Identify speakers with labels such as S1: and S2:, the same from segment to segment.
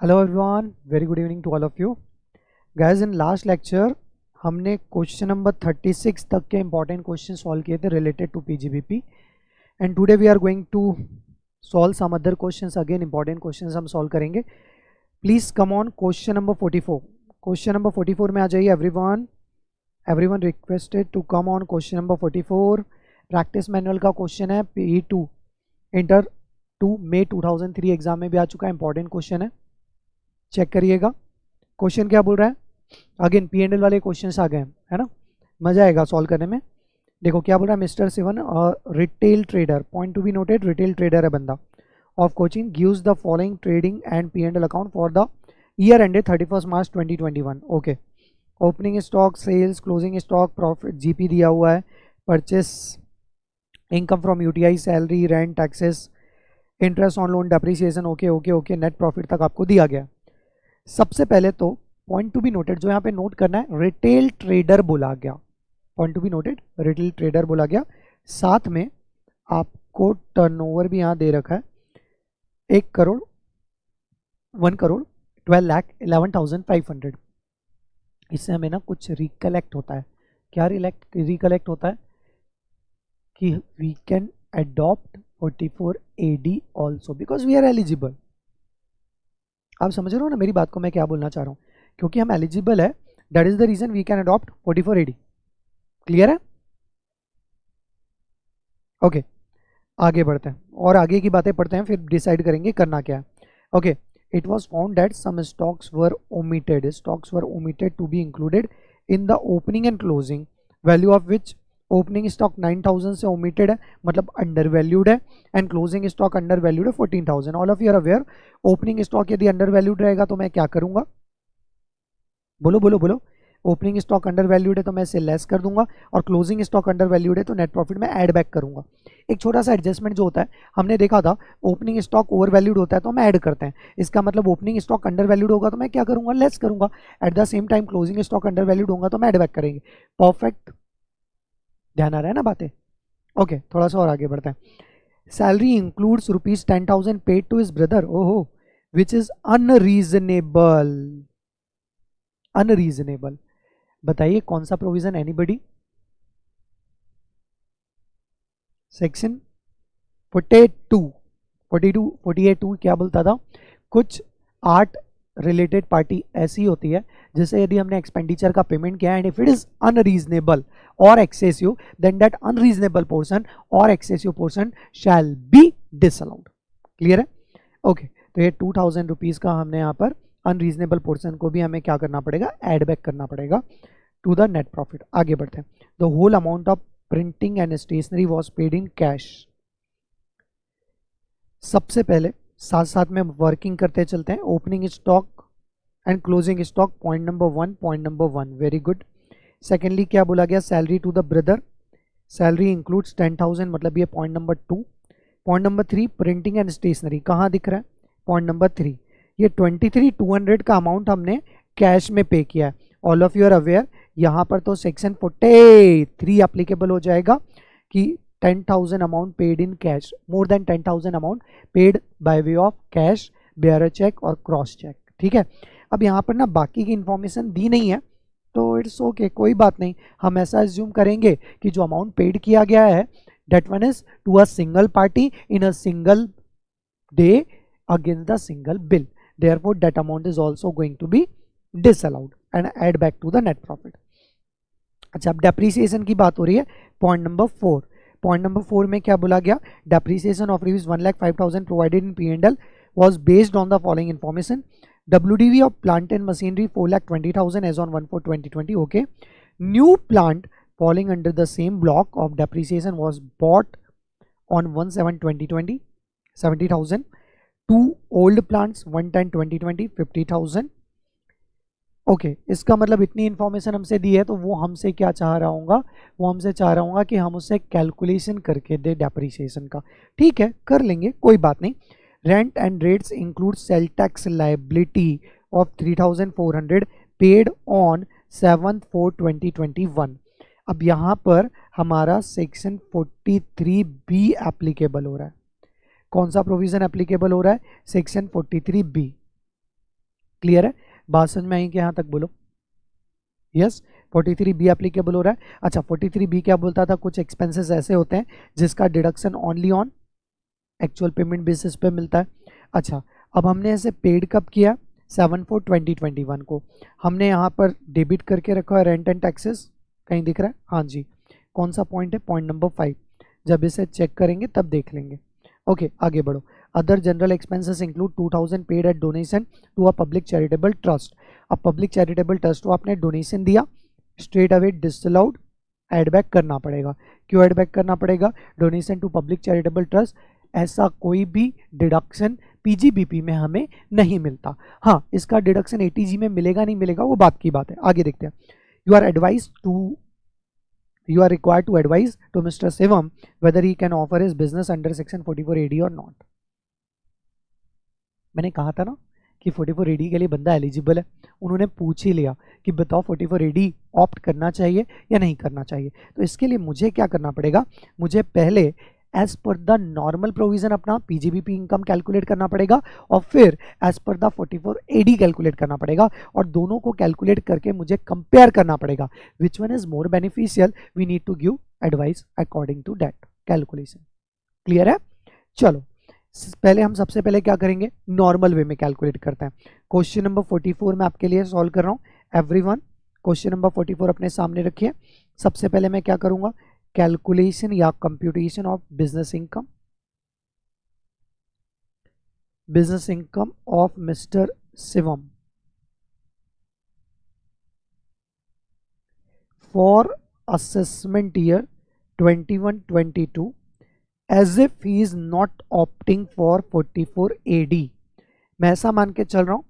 S1: Hello everyone, very good evening to all of you guys. In last lecture हमने question number 36 तक के important question solve किए थे related to PGBP and today we are going to solve some other questions. Again important questions हम solve करेंगे। Please come on question number 44। Question number 44 में आ जाइए everyone. Everyone requested to come on question number 44। Practice manual का question है, PE2 inter 2 मई 2003 exam में भी आ चुका है। इंपॉर्टेंट क्वेश्चन है, चेक करिएगा। क्वेश्चन क्या बोल रहा है, अगेन P&L वाले क्वेश्चंस आ गए हैं, है ना, मजा आएगा सॉल्व करने में। देखो क्या बोल रहा है, mister Sivan retail trader, point to be noted, retail trader है बंदा, of Cochin gives the following trading and P&L account for the year ended 31 March 2021। Okay, opening stock, sales, closing stock, profit, GP दिया हुआ है, purchase, income from UTI, salary, rent, taxes, interest on loan, depreciation. Okay okay okay, net profit तक आपको दिया गया। सबसे पहले तो पॉइंट टू बी नोटेड, जो यहाँ पे नोट करना है, रिटेल ट्रेडर बोला गया। Point to be noted, retail trader बोला गया। साथ में आपको टर्नओवर भी यहाँ दे रखा है, 1 करोड़, 1 करोड़ 12 लाख 11,500। इससे हमें ना कुछ रिकलेक्ट होता है। क्या रिकलेक्ट होता है कि we can adopt 44 AD also because we are eligible. आप समझ रहे हो ना मेरी बात को, मैं क्या बोलना चाह रहा हूँ, क्योंकि हम एलिजिबल है, that is the reason we can adopt 44 AD। Clear है? ओके, आगे बढ़ते हैं और आगे की बातें पढ़ते हैं, फिर डिसाइड करेंगे करना क्या है। Okay, it was found that some stocks were omitted to be included in the opening and closing value of which opening stock 9,000 से ओमिटेड है, मतलब अंडर वैल्यूड है, and closing stock under valued है 14,000। All of you are aware, opening stock यदि undervalued रहेगा तो मैं क्या करूंगा, बोलो बोलो बोलो। ओपनिंग स्टॉक अंडर वैल्यूड है तो मैं इसे लेस कर दूंगा, और क्लोजिंग स्टॉक अंडर वैल्यूड है तो नेट प्रॉफिट में ऐड बैक करूंगा। एक छोटा सा एडजस्टमेंट जो होता है, हमने देखा था ओपनिंग स्टॉक ओवर वैल्यूड होता है तो हम ऐड करते हैं, इसका मतलब ओपनिंग स्टॉक अंडर वैल्यूड होगा तो मैं क्या करूंगा, लेस करूंगा। Eight the same time closing stock under valued होगा तो मैं ऐड बैक करेंगे। परफेक्ट, ध्यान आ रहा है ना बातें? ओके, थोड़ा सा और आगे बढ़ते हैं। Salary includes ₹10,000 paid to his brother, ओहो, विच इज अनरीजनेबल। अनरीजनेबल, बताइए कौन सा प्रोविजन, एनीबडी? सेक्शन 48(2) क्या बोलता था, कुछ आर्ट रिलेटेड पार्टी ऐसी होती है जिसे यदि हमने एक्सपेंडिचर का पेमेंट किया and if it is unreasonable और excessive then that unreasonable portion और excessive portion shall be disallowed. Clear है? ओके, तो ये 2,000 रुपीज का हमने यहाँ पर अनरीजनेबल पोर्शन को भी हमें क्या करना पड़ेगा, एड बैक करना पड़ेगा टू द नेट प्रॉफिट। आगे बढ़ते हैं। The whole amount of printing and stationery was paid in cash. सबसे पहले साथ साथ में वर्किंग करते चलते हैं। Opening stock and closing stock, point number 1, very good. Secondly क्या बोला गया, salary to the brother, salary includes 10,000, मतलब ये point number 2। Point number 3, printing and stationery, कहाँ दिख रहा है, पॉइंट नंबर 3। ये 23,200 का अमाउंट हमने कैश में पे किया है। All of you are aware, यहाँ पर तो सेक्शन 43 एप्लीकेबल हो जाएगा कि 10,000 amount paid in cash, more than 10,000 amount paid by way of cash, bearer cheque और क्रॉस चेक। ठीक है, अब यहाँ पर ना बाकी की इंफॉर्मेशन दी नहीं है तो इट्स ओके, कोई बात नहीं। हम ऐसा एज्यूम करेंगे कि जो अमाउंट पेड किया गया है that one is to a single party in a single day against the single bill, therefore that amount is also going to be disallowed and add back to the net profit. अच्छा, अब depreciation की बात हो रही है, point number 4। Point number 4 में क्या बोला गया, depreciation of rupees 1,05,000 provided in P&L was based on the following information. WDV of plant and machinery 4,20,000 as on 1/4/2020. Okay, new plant falling under the same block of depreciation was bought on 1/7/2020 70,000. Two old plants 1/10/2020 50,000. Okay, इसका मतलब इतनी information हमसे दी है तो वो हमसे क्या चाह रहा होगा, वो हमसे चाह रहा होगा कि हम उससे कैलकुलेशन करके दे डेप्रीसिएशन का। ठीक है, कर लेंगे, कोई बात नहीं। Rent and rates include sale tax liability of 3,400 paid on 7/4/2021। अब यहाँ पर हमारा सेक्शन 43B एप्लीकेबल हो रहा है। कौन सा प्रोविजन एप्लीकेबल हो रहा है, सेक्शन 43B। क्लियर है? बात समझ में आई कि यहाँ तक बोलो? यस। 43B एप्लीकेबल हो रहा है। अच्छा 43B क्या बोलता था, कुछ एक्सपेंसेस ऐसे होते हैं जिसका deduction only on actual payment basis पे मिलता है। अच्छा अब हमने ऐसे पेड कब किया, 7/4/2021 को हमने यहाँ पर डेबिट करके रखा है रेंट एंड टैक्सेस, कहीं दिख रहा है? हाँ जी। कौन सा पॉइंट है? Point number 5। जब इसे चेक करेंगे तब देख लेंगे। ओके आगे बढ़ो। Other general expenses include 2000 paid at donation to a public charitable trust. अब पब्लिक चैरिटेबल ट्रस्ट को आपने डोनेशन दिया, straight away disallowed, add back करना पड़ेगा। क्यों एड बैक करना पड़ेगा? Donation to public charitable trust ऐसा कोई भी डिडक्शन पीजीबीपी में हमें नहीं मिलता। हाँ इसका डिडक्शन एटीजी में मिलेगा नहीं मिलेगा वो बात की बात है, आगे देखते हैं। You are required to advise to Mr. Shivam whether he can offer his business under section 44AD or not. मैंने कहा था ना कि 44AD के लिए बंदा एलिजिबल है। उन्होंने पूछ ही लिया कि बताओ 44AD ऑप्ट करना चाहिए या नहीं करना चाहिए। तो इसके लिए मुझे क्या करना पड़ेगा, मुझे पहले as per the normal provision अपना पीजीबीपी इनकम कैलकुलेट करना पड़ेगा और फिर as per the 44AD calculate करना पड़ेगा और दोनों को कैलकुलेट करके मुझे कंपेयर करना पड़ेगा। Which one is more beneficial, we need to give advice according to that calculation. Clear है? चलो पहले हम सबसे पहले क्या करेंगे, नॉर्मल वे में कैलकुलेट करते हैं। क्वेश्चन नंबर 44 मैं आपके लिए सॉल्व कर रहा हूं। एवरीवन क्वेश्चन नंबर 44 अपने सामने रखिए। सबसे पहले मैं क्या करूंगा, कैलकुलेशन या computation of business income of mister Shivam for assessment year 21-22 as if he is not opting for 44AD। मैं ऐसा मान के चल रहा हूं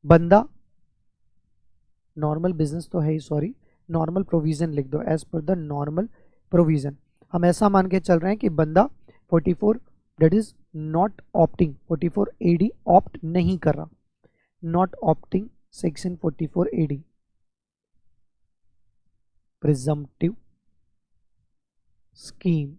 S1: बंदा नॉर्मल बिजनेस तो है ही, सॉरी नॉर्मल प्रोविजन लिख दो, as per the normal provision. हम ऐसा मान के चल रहे हैं कि बंदा 44 that is not opting, 44AD opt नहीं कर रहा, not opting section 44AD presumptive scheme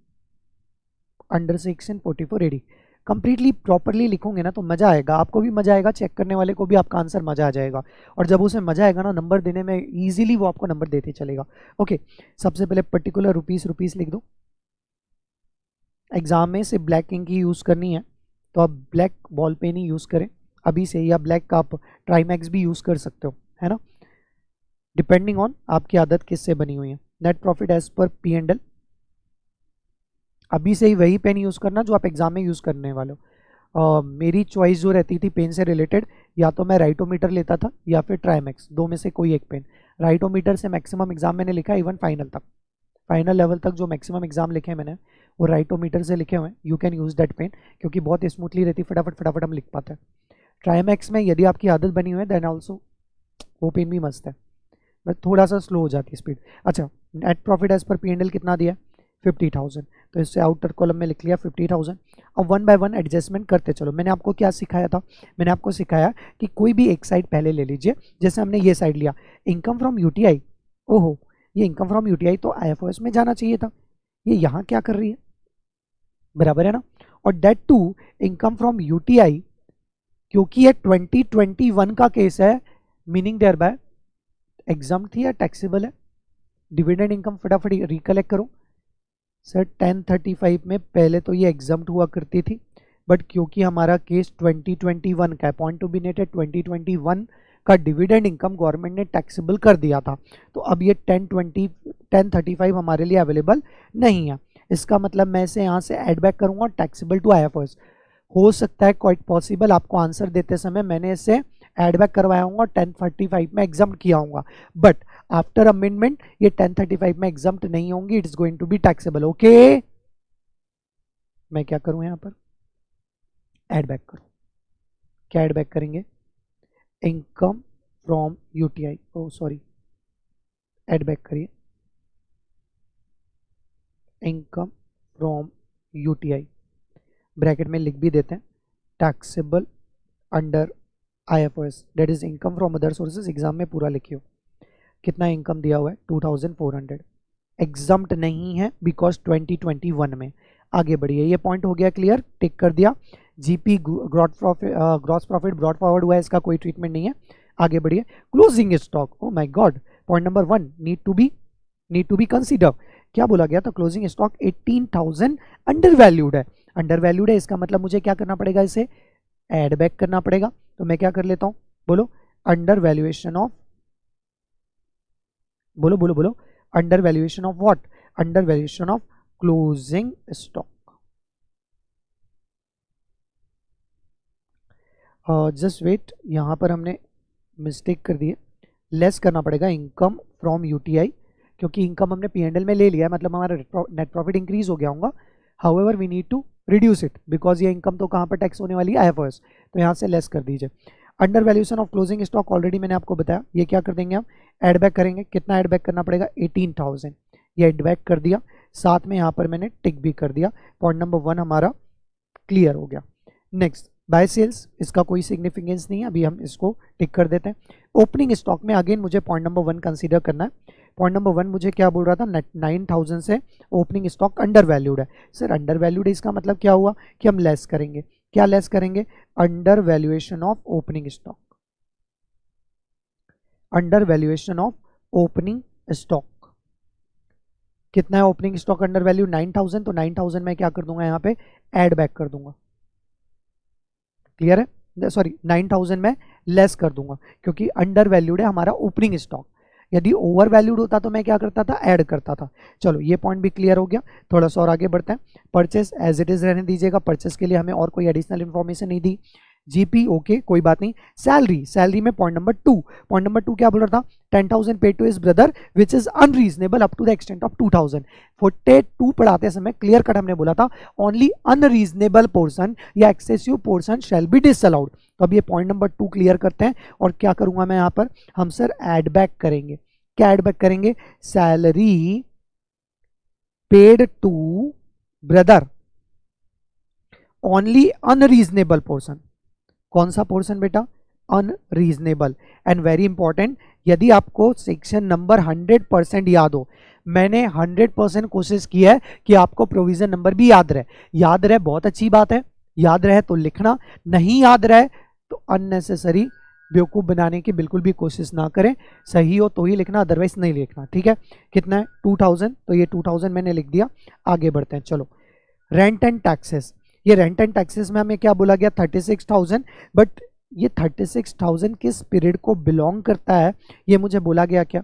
S1: under section 44AD। Completely properly लिखोगे ना तो मजा आएगा, आपको भी मजा आएगा, चेक करने वाले को भी आपका आंसर मजा आ जाएगा और जब उसे मजा आएगा ना नंबर देने में इजीली वो आपको नंबर देते चलेगा। ओके सबसे पहले पर्टिकुलर रुपीस लिख दो। एग्जाम में से ब्लैक इंक ही यूज करनी है तो आप ब्लैक बॉल पेन ही यूज करें अभी से, या ब्लैक का आप ट्राईमैक्स भी यूज कर सकते हो, है ना, डिपेंडिंग ऑन आपकी आदत किससे बनी हुई है। Net profit as per P&L अभी से ही वही पेन यूज़ करना जो आप एग्जाम में यूज़ करने वाले हो। मेरी चॉइस जो रहती थी पेन से रिलेटेड, या तो मैं राइटोमीटर लेता था या फिर ट्राईमैक्स, दो में से कोई एक पेन। राइटोमीटर से मैक्सिमम एग्जाम मैंने लिखा है, इवन फाइनल तक, फाइनल लेवल तक जो मैक्सिमम एग्जाम लिखे हैं मैंने वो राइटोमीटर से लिखे हुए हैं। You can use that pain क्योंकि बहुत स्मूथली रहती, फटाफट हम लिख पाते हैं। ट्राईमैक्स में यदि आपकी आदत बनी हुई है देन ऑल्सो वो पेन भी मस्त है, बट थोड़ा सा स्लो हो जाती है स्पीड। अच्छा net profit as per P&L कितना दिया, 50,000, तो इससे आउटर कॉलम में लिख लिया 50,000। अब वन बाय वन एडजस्टमेंट करते चलो। मैंने आपको क्या सिखाया था, मैंने आपको सिखाया कि कोई भी एक साइड पहले ले लीजिए। जैसे हमने ये साइड लिया इनकम फ्रॉम यूटीआई, ओहो ये इनकम फ्रॉम यूटीआई तो IFRS में जाना चाहिए था, ये यहाँ क्या कर रही है, बराबर है ना। और that to income from UTI क्योंकि ये 2021 का केस है, मीनिंग देयर बाय एग्जाम थी या टैक्सेबल है। डिविडेंड इनकम फटाफट रिकलेक्ट करो सर, 1035 में पहले तो ये एग्जाम्प्ट हुआ करती थी, बट क्योंकि हमारा केस 2021 का है, पॉइंट टू बी नेट है 2021 का डिविडेंड इनकम गवर्नमेंट ने टैक्सेबल कर दिया था, तो अब ये 1035 हमारे लिए अवेलेबल नहीं है। इसका मतलब मैं इसे यहाँ से एड बैक करूँगा टैक्सेबल टू IFRS। हो सकता है क्वाइट पॉसिबल आपको आंसर देते समय मैंने इसे एड बैक करवाया हूँ 1035 में एग्जाम्प्ट किया हूँ, बट आफ्टर अमेंडमेंट ये 1035 में एग्जाम्प्ट नहीं होंगी, it is going to be taxable. Okay मैं क्या करूं यहां पर, एड बैक करूं। क्या एड बैक करेंगे, income from UTI, oh sorry add back करिए इनकम फ्रॉम यूटीआई, ब्रैकेट में लिख भी देते हैं taxable under IFRS, that is income from other sources. Exam में पूरा लिखियो कितना इनकम दिया हुआ है 2400, एग्जाम्प्ट नहीं है बिकॉज 2021 में। आगे बढ़िए, ये पॉइंट हो गया क्लियर, टिक कर दिया। GP gross profit brought forward हुआ है, इसका कोई ट्रीटमेंट नहीं है, आगे बढ़िए। Closing stock, oh my god, point number 1 need to be consider. क्या बोला गया था? क्लोजिंग स्टॉक 18,000 अंडर वैल्यूड है, अंडर वैल्यूड है, इसका मतलब मुझे क्या करना पड़ेगा, इसे एड बैक करना पड़ेगा। तो मैं क्या कर लेता हूं, बोलो अंडर वैल्यूएशन ऑफ, बोलो बोलो बोलो, under valuation of what, under valuation of closing stock. Just wait, यहां पर हमने मिस्टेक कर दी है, लेस करना पड़ेगा इनकम फ्रॉम यूटीआई, क्योंकि इनकम हमने पी&एल में ले लिया है, मतलब हमारा नेट प्रॉफिट इंक्रीज हो गया होगा। However we need to reduce it because ये इनकम तो कहाँ पर टैक्स होने वाली है, आईएफआरएस, तो यहाँ से लेस कर दीजिए। Under valuation of closing stock already मैंने आपको बताया, ये क्या कर देंगे हम, एड बैक करेंगे। कितना एड बैक करना पड़ेगा, 18,000, ये एड बैक कर दिया, साथ में यहाँ पर मैंने टिक भी कर दिया। पॉइंट नंबर 1 हमारा क्लियर हो गया। नेक्स्ट बाय सेल्स, इसका कोई सिग्निफिकेंस नहीं है, अभी हम इसको टिक कर देते हैं। ओपनिंग स्टॉक में अगेन मुझे पॉइंट नंबर 1 कंसीडर करना है। पॉइंट नंबर 1 मुझे क्या बोल रहा था, 9,000 से ओपनिंग स्टॉक अंडर वैल्यूड है। सर अंडर वैल्यूड है, इसका मतलब क्या हुआ कि हम लेस करेंगे, क्या लेस करेंगे, under valuation of opening stock, under valuation of opening stock. कितना है ओपनिंग स्टॉक अंडर वैल्यू, 9,000, तो 9,000 मैं क्या कर दूंगा, यहाँ पे एड बैक कर दूंगा, क्लियर है, सॉरी 9,000 में लेस कर दूंगा, क्योंकि अंडर वैल्यूड है हमारा ओपनिंग स्टॉक। यदि ओवर वैल्यूड होता तो मैं क्या करता था, ऐड करता था। चलो ये पॉइंट भी क्लियर हो गया, थोड़ा सा और आगे बढ़ते हैं। परचेस एज इट इज रहने दीजिएगा, परचेस के लिए हमें और कोई एडिशनल इन्फॉर्मेशन नहीं दी। जीपी ओके कोई बात नहीं। सैलरी, सैलरी में पॉइंट नंबर 2 क्या बोल रहा था, 10,000 paid to his brother which is unreasonable up to the extent of 2,000। 42 पढ़ाते समय क्लियर कट हमने बोला था ओनली अनरीजनेबल पोर्सन या excessive portion shall be disallowed. तो अब ये पॉइंट नंबर 2 क्लियर करते हैं, और क्या करूंगा मैं यहाँ पर, हम सर एड बैक करेंगे। क्या एड बैक करेंगे, salary paid to brother only unreasonable portion. कौन सा पोर्शन बेटा, अनरीजनेबल। एंड वेरी इंपॉर्टेंट, यदि आपको सेक्शन नंबर 100% याद हो, मैंने 100% कोशिश की है कि आपको प्रोविजन नंबर भी याद रहे। याद रहे बहुत अच्छी बात है, याद रहे तो लिखना, नहीं याद रहे तो अननेसेसरी बेवकूफ़ बनाने की बिल्कुल भी कोशिश ना करें, सही हो तो ही लिखना, अदरवाइज नहीं लिखना, ठीक है। कितना है 2,000, तो ये 2,000 मैंने लिख दिया। आगे बढ़ते हैं, चलो रेंट एंड टैक्सेस। ये रेंट एंड टैक्सेस में हमें क्या बोला गया, 36,000, बट ये 36,000 किस पीरियड को बिलोंग करता है, ये मुझे बोला गया क्या,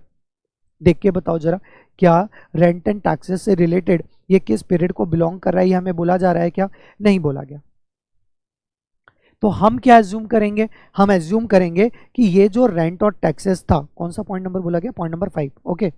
S1: देख के बताओ जरा, क्या रेंट एंड टैक्सेस से रिलेटेड ये किस पीरियड को बिलोंग कर रहा है, ये हमें बोला जा रहा है क्या, नहीं बोला गया। तो हम क्या एज्यूम करेंगे, हम एज्यूम करेंगे कि ये जो रेंट और टैक्सेस था, कौन सा पॉइंट नंबर बोला गया, point number 5, okay.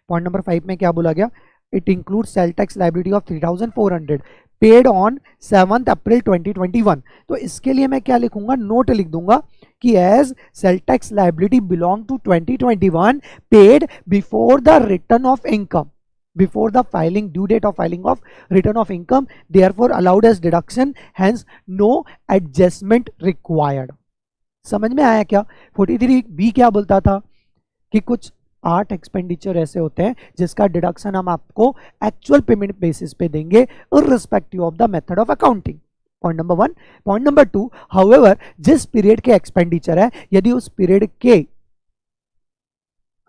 S1: Point number 5 में क्या बोला गया, it include cell tax liability of 3,400 paid on 7 अप्रैल 2021। तो इसके लिए मैं क्या लिखूंगा, नोट लिख दूंगा कि as sale tax liability belong to 2021 paid before the return of income, before the filing due date of filing of return of income, therefore allowed as deduction, hence no adjustment required। समझ में आया क्या। 43B क्या बोलता था कि कुछ 8 expenditure ऐसे होते हैं जिसका डिडक्शन हम आपको एक्चुअल पेमेंट बेसिस पे देंगे irrespective of the method of accounting. Point number 1। Point number 2, however जिस पीरियड के एक्सपेंडिचर है, यदि उस पीरियड के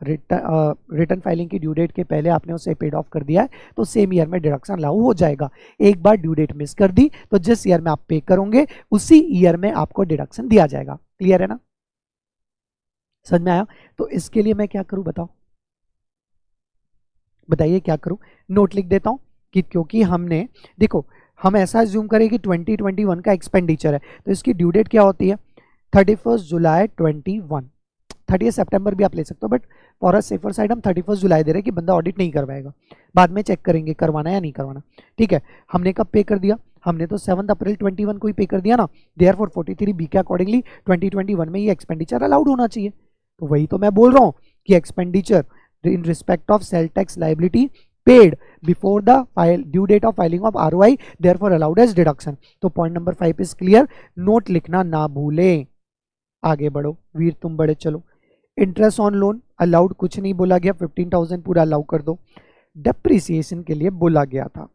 S1: रिटर्न फाइलिंग की ड्यू डेट के पहले आपने उसे पेड ऑफ कर दिया है तो सेम ईयर में डिडक्शन लागू हो जाएगा। एक बार ड्यू डेट मिस कर दी तो जिस ईयर में आप पे करोगे उसी ईयर में आपको डिडक्शन दिया जाएगा। क्लियर है ना, समझ में आया। तो इसके लिए मैं क्या करूं बताओ, बताइए क्या करूं। नोट लिख देता हूं कि क्योंकि हमने देखो, हम ऐसा ज्यूम करें कि 2021 का एक्सपेंडिचर है तो इसकी ड्यू डेट क्या होती है, 31 जुलाई 21। 30 सितंबर भी आप ले सकते हो, but for a safer side हम 31 जुलाई दे रहे हैं कि बंदा ऑडिट नहीं करवाएगा, बाद में चेक करेंगे करवाना या नहीं करवाना। ठीक है, हमने कब पे कर दिया, हमने तो 7 अप्रैल 21 को ही पे कर दिया ना। देयरफॉर 43B के अकॉर्डिंगली 2021 में ये एक्सपेंडिचर अलाउड होना चाहिए। तो वही तो मैं बोल रहा हूँ कि expenditure in respect of sale tax liability paid before the due date of filing of ROI, therefore allowed as deduction. तो point number 5 is clear, note लिखना ना भूलें। आगे बढ़ो वीर, तुम बड़े चलो। इंटरेस्ट ऑन लोन अलाउड कुछ नहीं बोला गया, 15,000 पूरा अलाउ कर दो। डेप्रिसिएशन के लिए बोला गया था।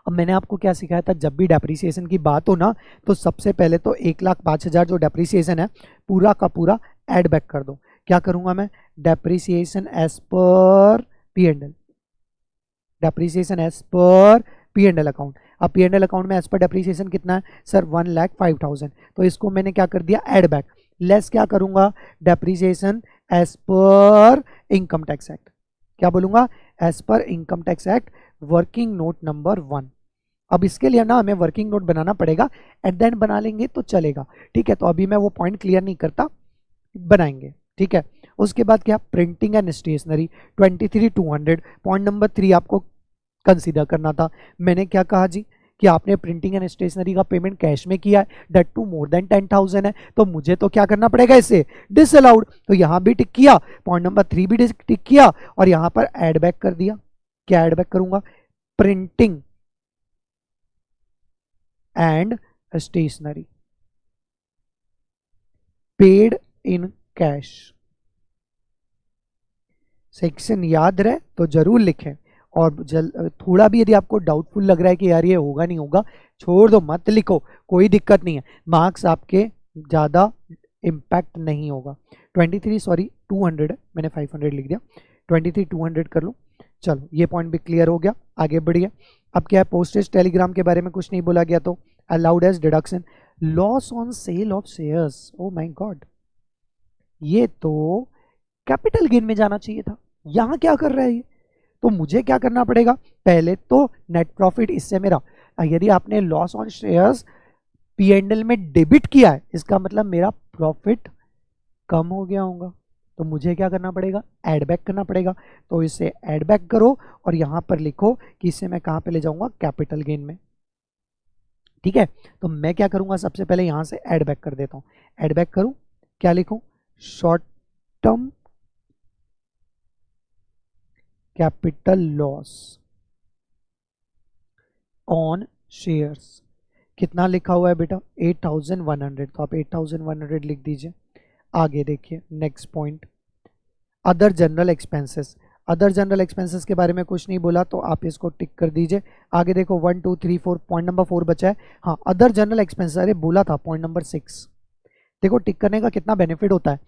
S1: अब मैंने आपको क्या सिखाया था, जब भी डेप्रिसिएशन की बात हो ना तो सबसे पहले तो 1,05,000 जो डेप्रिसिएशन है पूरा का पूरा ऐड बैक कर दो। क्या करूंगा मैं, depreciation as per P and L, depreciation as per P and L account. अब पी एंड एल अकाउंट में एज पर डेप्रिसिएशन कितना है सर, 1,05,000, तो इसको मैंने क्या कर दिया, ऐड बैक। लेस क्या करूंगा, depreciation as per income tax act. क्या बोलूंगा, as per income tax act working note number 1। अब इसके लिए ना हमें वर्किंग नोट बनाना पड़ेगा, एट द एंड बना लेंगे तो चलेगा, ठीक है। तो अभी मैं वो पॉइंट क्लियर नहीं करता, बनाएंगे, ठीक है। उसके बाद क्या, printing and stationery 23,200, point number 3 आपको कंसीडर करना था। मैंने क्या कहा जी कि आपने प्रिंटिंग एंड स्टेशनरी का पेमेंट कैश में किया है, दैट टू मोर देन 10,000 है, तो मुझे तो क्या करना पड़ेगा, इसे डिसअलाउड। तो यहां भी टिक किया, पॉइंट नंबर 3 भी टिक किया, और यहां पर एड बैक कर दिया। क्या एड बैक करूंगा, printing and stationery paid in cash. Section याद रहे तो जरूर लिखें, और थोड़ा भी यदि आपको डाउटफुल लग रहा है कि यार ये होगा नहीं होगा, छोड़ दो, मत लिखो, कोई दिक्कत नहीं है, मार्क्स आपके ज़्यादा इम्पैक्ट नहीं होगा। 200 है, मैंने 500 लिख दिया, 200 कर लो। चलो ये पॉइंट भी क्लियर हो गया, आगे बढ़िए। अब क्या है, पोस्टेज टेलीग्राम के बारे में कुछ नहीं बोला गया, तो allowed as deduction. Loss on sale of shares, oh my god, ये तो कैपिटल गेन में जाना चाहिए था, यहां क्या कर रहा है ये। तो मुझे क्या करना पड़ेगा, पहले तो नेट प्रॉफिट, इससे मेरा, यदि आपने लॉस ऑन शेयर्स पीएनएल में डेबिट किया है, इसका मतलब मेरा प्रॉफिट कम हो गया होगा, तो मुझे क्या करना पड़ेगा, ऐड बैक करना पड़ेगा। तो इसे ऐड बैक करो, और यहां पर लिखो कि इसे मैं कहां पे ले जाऊंगा, कैपिटल गेन में, ठीक है। तो मैं क्या करूंगा, सबसे पहले यहां से ऐड बैक कर देता हूं, ऐड बैक करूं, क्या लिखूं, short term capital loss on shares. कितना लिखा हुआ है बेटा, 8,100, तो आप 8,100 लिख दीजिए। आगे देखिए next point, other general expenses. Other general expenses के बारे में कुछ नहीं बोला, तो आप इसको टिक कर दीजिए। आगे देखो 1 2 3 4, पॉइंट नंबर 4 बचा है। हाँ, अदर जनरल एक्सपेंसेस, अरे बोला था पॉइंट नंबर 6। देखो टिक करने का कितना बेनिफिट होता है,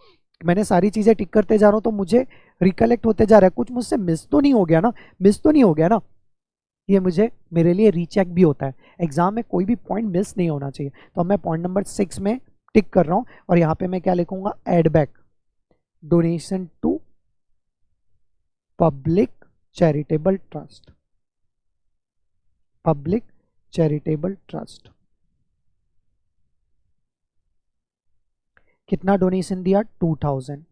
S1: मैंने सारी चीजें टिक करते जा रहा हूं तो मुझे रिकलेक्ट होते जा रहा है, कुछ मुझसे मिस तो नहीं हो गया ना, मिस तो नहीं हो गया ना, ये मुझे, मेरे लिए रीचेक भी होता है, एग्जाम में कोई भी पॉइंट मिस नहीं होना चाहिए। तो मैं पॉइंट नंबर 6 में टिक कर रहा हूं, और यहां पे मैं क्या लिखूंगा, add back donation to public charitable trust, public charitable trust. कितना डोनेशन दिया, 2,000।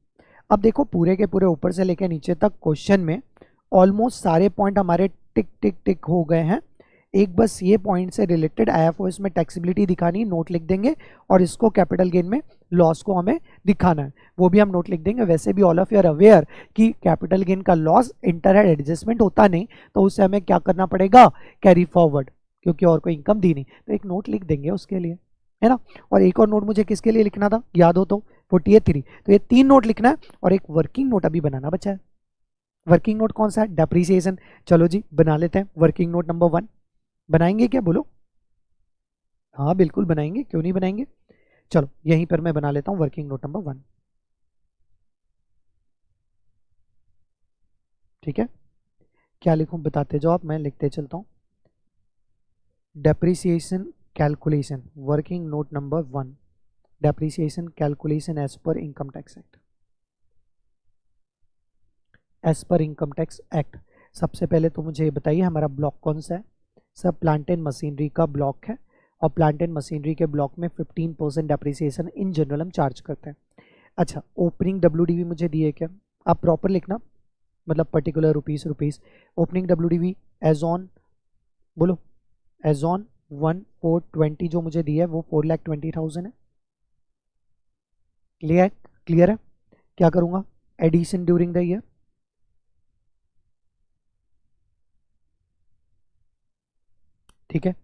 S1: अब देखो पूरे के पूरे ऊपर से लेकर नीचे तक क्वेश्चन में ऑलमोस्ट सारे पॉइंट हमारे टिक टिक टिक हो गए हैं। एक बस ये पॉइंट से रिलेटेड आईएफओएस में टैक्सेबिलिटी दिखानी, नोट लिख देंगे, और इसको कैपिटल गेन में लॉस को हमें दिखाना है, वो भी हम नोट लिख देंगे। वैसे भी all of you are aware कि कैपिटल गेन का लॉस इंटरहेड एडजस्टमेंट होता नहीं, तो उसे हमें क्या करना पड़ेगा, कैरी फॉरवर्ड, क्योंकि और कोई इनकम दी नहीं, तो एक नोट लिख देंगे उसके लिए, है ना। और एक और नोट मुझे किसके लिए लिखना था, याद हो तो 48.3, तो ये 3 नोट लिखना है, और एक वर्किंग नोट अभी बनाना बचा है। वर्किंग नोट कौन सा है, डेप्रीसिएशन। चलो जी बना लेते हैं वर्किंग नोट नंबर 1, बनाएंगे क्या, बोलो। हाँ बिल्कुल बनाएंगे, क्यों नहीं बनाएंगे। चलो यहीं पर मैं बना लेता हूं वर्किंग नोट नंबर 1, ठीक है। क्या लिखूं बताते जाओ आप, मैं लिखते चलता हूं। Depreciation calculation, working note number 1, depreciation calculation as per income tax act, as per income tax act. सबसे पहले तो मुझे ये बताइए हमारा ब्लॉक कौन सा है, सब प्लांट एंड मशीनरी का ब्लॉक है, और प्लांट एंड मशीनरी के ब्लॉक में 15% डेप्रिसिएशन इन जनरल हम चार्ज करते हैं। अच्छा, ओपनिंग डब्ल्यूडीवी मुझे दिए क्या, आप प्रॉपर लिखना, मतलब particular rupees. Opening WDV as on, बोलो, एज ऑन 1/4/20 जो मुझे दिया है वो 4,20,000 है। क्लियर है। क्या करूंगा, एडिशन ड्यूरिंग द ईयर, ठीक है।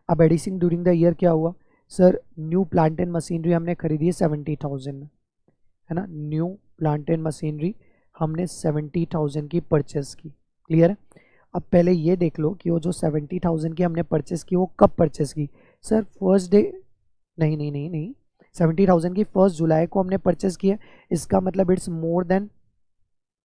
S1: अब एडिशन ड्यूरिंग द ईयर क्या हुआ, sir new plant and machinery हमने खरीदी है 70,000 में, है ना, न्यू प्लांट एंड मशीनरी हमने 70,000 की परचेस की, क्लियर है। अब पहले ये देख लो कि वो जो 70,000 की हमने परचेस की वो कब परचेस की। सर फर्स्ट डे, नहीं नहीं नहीं नहीं, 70,000 की 1 जुलाई को हमने परचेस किया, इसका मतलब it's more than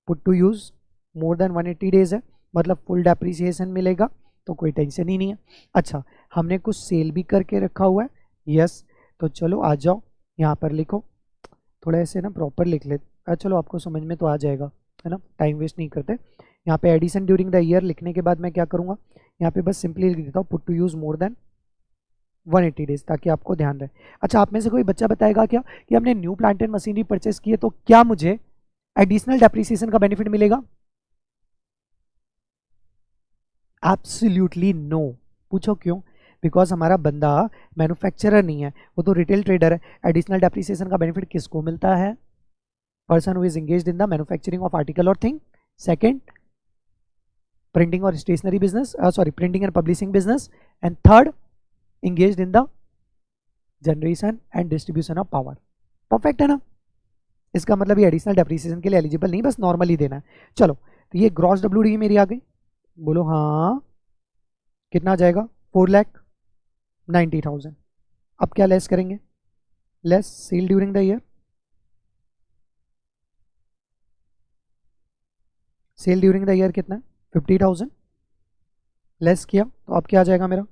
S1: put to use, more than 180 days है, मतलब फुल डेप्रिसिएशन मिलेगा, तो कोई टेंशन ही नहीं है। अच्छा, हमने कुछ सेल भी करके रखा हुआ है, यस, तो चलो आ जाओ यहाँ पर लिखो, थोड़ा ऐसे ना प्रॉपर लिख ले, चलो आपको समझ में तो आ जाएगा, है ना, टाइम वेस्ट नहीं करते। यहाँ पे एडिशन ड्यूरिंग द ईयर लिखने के बाद मैं क्या करूँगा, यहाँ पे बस सिंपली लिख देता हूँ put to use more than 180 days, ताकि आपको ध्यान रहे। अच्छा, आप में से कोई बच्चा बताएगा क्या कि हमने new plant and machinery purchase की है तो क्या मुझे एडिशनल डेप्रिसिएशन का बेनिफिट मिलेगा? Absolutely no. पूछो क्यों? बिकॉज हमारा बंदा मैन्युफैक्चरर नहीं है, वो तो रिटेल ट्रेडर है। एडिशनल डेप्रिसिएशन का बेनिफिट किसको मिलता है? Person who is engaged in the manufacturing of article और थिंग। सेकंड, प्रिंटिंग और stationery business, sorry printing and publishing business. And third, engaged in the generation and distribution of power. Perfect है ना? इसका मतलब ये एडिशनल डेप्रिसिएशन के लिए eligible नहीं, बस नॉर्मली देना है। चलो, तो ये ग्रॉस डब्ल्यूडी मेरी आ गई, बोलो हाँ, कितना आ जाएगा? 4,90,000। अब क्या लेस करेंगे? Less sale during the year, sale during the year कितना है? 50,000। लेस किया तो अब क्या आ जाएगा मेरा?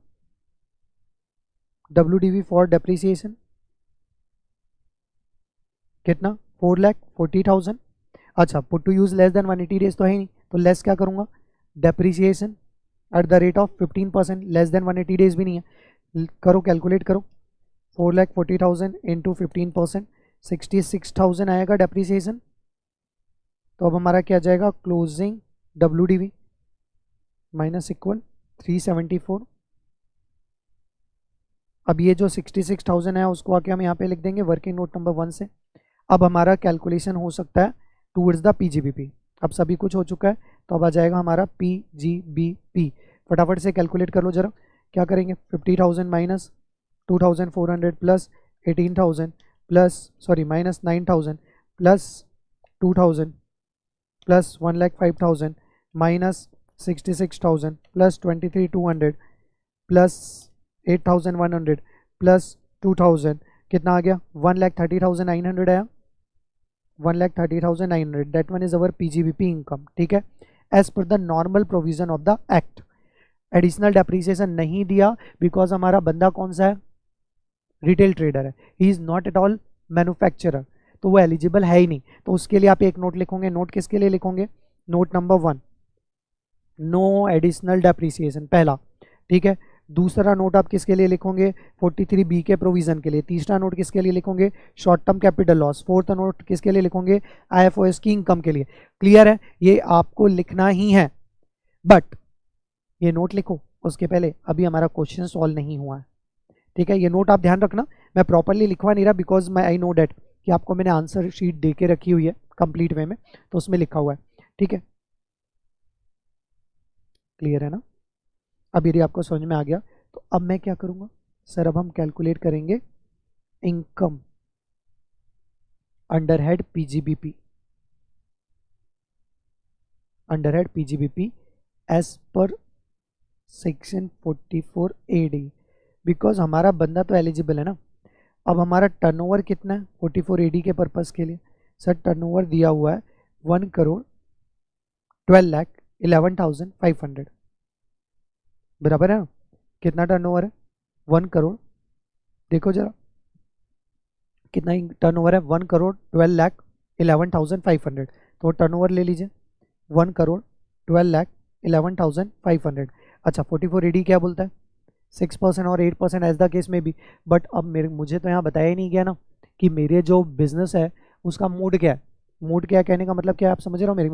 S1: WDV फॉर डेप्रिसिएशन कितना? 4,40,000। अच्छा, put to use less than 180 days तो है ही नहीं, तो लेस क्या करूंगा? Depreciation at the rate of 15%, less than 180 days भी नहीं है, करो कैलकुलेट करो, 4,40,000 इंटू 15%, 66,000 आएगा डेप्रिसिएशन। तो अब हमारा क्या जाएगा? Closing WDV minus equal 374। अब ये जो 66,000 है उसको आके हम यहाँ पे लिख देंगे वर्किंग नोट नंबर 1 से। अब हमारा कैलकुलेशन हो सकता है टूवर्ड्स द PGBP। अब सभी कुछ हो चुका है, तो अब आ जाएगा हमारा PGBP। फटाफट से कैलकुलेट कर लो जरा, क्या करेंगे? 50,000 minus 2,400 plus 18,000 plus sorry minus 9,000 plus 2,000 plus 1,05,000 minus 66,000 plus 23,200 plus 8,100 plus 2,000, कितना आ गया? 1,30,900 आया, 1,30,900। That one is our PGBP income. ठीक है, as per the normal provision of the act. Additional depreciation नहीं दिया बिकॉज हमारा बंदा कौन सा है? रिटेल ट्रेडर है, ही is not at all manufacturer, तो वो एलिजिबल है ही नहीं। तो उसके लिए आप एक नोट लिखोगे। नोट किसके लिए लिखोगे? Note number 1, no additional depreciation, पहला। ठीक है, दूसरा नोट आप किसके लिए लिखोगे? 43B के प्रोविजन के लिए। तीसरा नोट किसके लिए लिखोगे? Short term capital loss. Fourth note किसके लिए लिखोगे? IFOS की इनकम के लिए। क्लियर है? ये आपको लिखना ही है, बट ये नोट लिखो उसके पहले अभी हमारा क्वेश्चन सॉल्व नहीं हुआ है। ठीक है, ये नोट आप ध्यान रखना, मैं प्रॉपरली लिखवा नहीं रहा बिकॉज मैं आई नो डेट कि आपको मैंने आंसर शीट दे के रखी हुई है कंप्लीट वे में, तो उसमें लिखा हुआ है। ठीक है, क्लियर है ना? अब यदि आपको समझ में आ गया तो अब मैं क्या करूंगा सर? अब हम कैलकुलेट करेंगे income under head PGBP, under head PGBP as per section 44 AD, because हमारा बंदा तो एलिजिबल है ना। अब हमारा टर्नओवर कितना है 44 AD के पर्पस के लिए? सर टर्नओवर दिया हुआ है 1,12,11,500, बराबर है ना? कितना टर्नओवर है? 1 करोड़। देखो जरा कितना टर्नओवर है? 1,12,11,500। तो टर्नओवर ले लीजिए 1,12,11,500। अच्छा, 44 AD क्या बोलता है? 6% और 8% एज द केस में भी। बट अब मुझे तो यहाँ बताया ही नहीं गया ना कि मेरे जो बिजनेस है उसका मोड क्या है। मोड क्या है कहने का मतलब क्या है? आप समझ रहे हो मेरी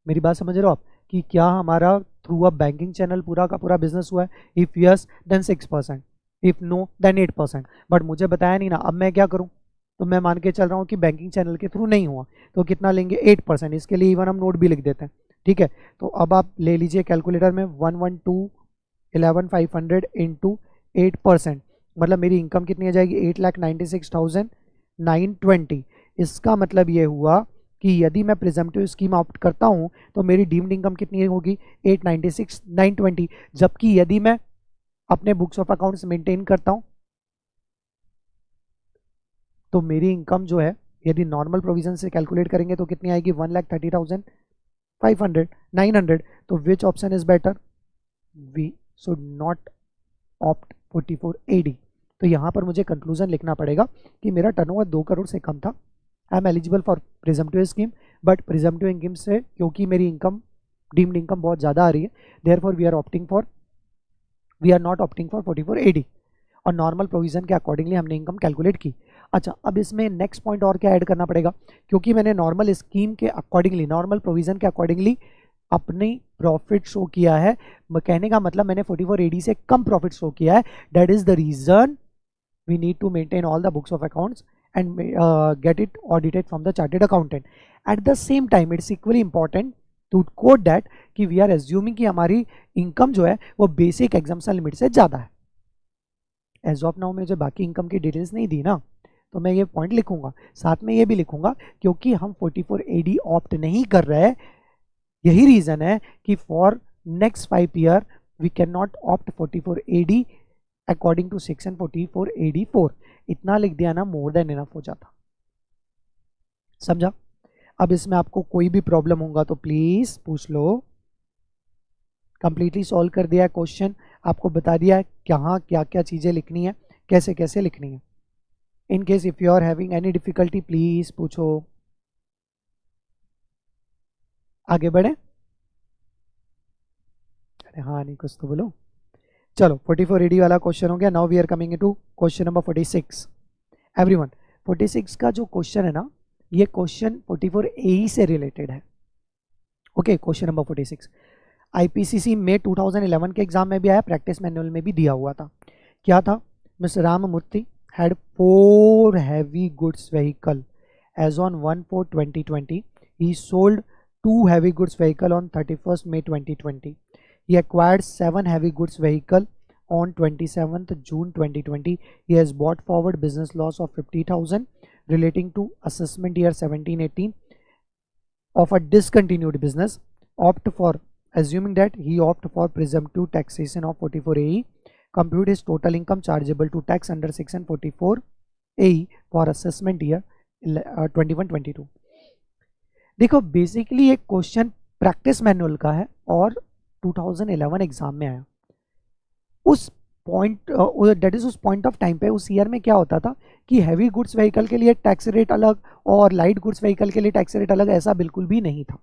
S1: मेरी बात समझ रहे हो आप कि क्या हमारा थ्रू अ बैंकिंग चैनल पूरा का पूरा बिजनेस हुआ है? If yes then 6%, if no then 8%। But मुझे बताया नहीं ना, अब मैं क्या करूँ? तो मैं मान के चल रहा हूँ कि बैंकिंग चैनल के थ्रू नहीं हुआ, तो कितना लेंगे? 8%। इसके लिए इवन हम नोट भी लिख देते हैं। ठीक है, तो अब आप ले लीजिए कैलकुलेटर में 1,12,11,500 इंटू 8%, मतलब मेरी इनकम कितनी आ जाएगी? 8,96,920। इसका मतलब ये हुआ कि यदि मैं प्रिजम्पटिव स्कीम ऑप्ट करता हूं तो मेरी डीम्ड इनकम कितनी होगी 896 920, जबकि यदि मैं अपने बुक्स ऑफ अकाउंट्स मेंटेन करता हूं तो मेरी इनकम जो है यदि नॉर्मल प्रोविजन से कैलकुलेट करेंगे तो कितनी आएगी 1,30,500 900। तो which option is better? We should not opt 44AD। तो यहाँ पर मुझे कंक्लूजन लिखना पड़ेगा कि मेरा टर्नओवर 2 करोड़ से कम था, I am eligible for presumptive scheme, but presumptive scheme से क्योंकि मेरी इनकम डीम्ड इनकम बहुत ज़्यादा आ रही है, therefore we are not opting for 44AD, और नॉर्मल प्रोविजन के अकॉर्डिंगली हमने इनकम कैलकुलेट की। अच्छा, अब इसमें नेक्स्ट पॉइंट और क्या ऐड करना पड़ेगा, क्योंकि मैंने नॉर्मल स्कीम के अकॉर्डिंगली, नॉर्मल प्रोविजन के अकॉर्डिंगली अपनी प्रॉफिट शो किया है, कहने का मतलब मैंने 44AD से कम प्रॉफिट शो किया है। That is the reason we need to maintain all the books of accounts and get it audited from the chartered accountant. At the same time it's equally important to quote that कि we are assuming कि हमारी income जो है वो basic exemption limit से ज़्यादा है। As of now मुझे बाकी इनकम की डिटेल्स नहीं दी ना, तो मैं ये पॉइंट लिखूंगा, साथ में ये भी लिखूंगा क्योंकि हम 44AD ऑप्ट नहीं कर रहे, यही रीजन है कि for next 5 year we can not opt 44AD according to section 44AD4। इतना लिख दिया ना, मोर देन इनफ हो जाता। समझा? अब इसमें आपको कोई भी प्रॉब्लम होगा तो प्लीज पूछ लो। कंप्लीटली सॉल्व कर दिया है क्वेश्चन, आपको बता दिया है कहाँ क्या क्या चीजें लिखनी है, कैसे कैसे लिखनी है। In case if you are having any difficulty please पूछो। आगे बढ़े? अरे हाँ, नहीं कुछ तो बोलो। चलो 44AD वाला क्वेश्चन हो गया। Now we are coming to question number 46। Everyone, 46 का जो क्वेश्चन है ना, ये क्वेश्चन 44AE से रिलेटेड है। ओके, क्वेश्चन नंबर 46 IPCC में 2011 के एग्जाम में भी आया, प्रैक्टिस मैनुअल में भी दिया हुआ था। क्या था? Mister Ramamurthy had 4 heavy goods vehicle as on 1/4/2020. He sold 2 heavy goods vehicle on 31st May 2020. He acquired 7 heavy goods vehicle on 27th June 2020. He has brought forward business loss of 50,000 relating to assessment year 17-18 of a discontinued business. Assuming that he opt for presumptive taxation of 44AE, compute his total income chargeable to tax under section 44AE for assessment year 21-22। देखो, basically एक question practice manual का है और 2011 exam में आया। उस point that is उस point of time पे उस ईयर में क्या होता था कि हैवी गुड्स व्हीकल के लिए टैक्स रेट अलग और लाइट गुड्स व्हीकल के लिए टैक्स रेट अलग, ऐसा बिल्कुल भी नहीं था,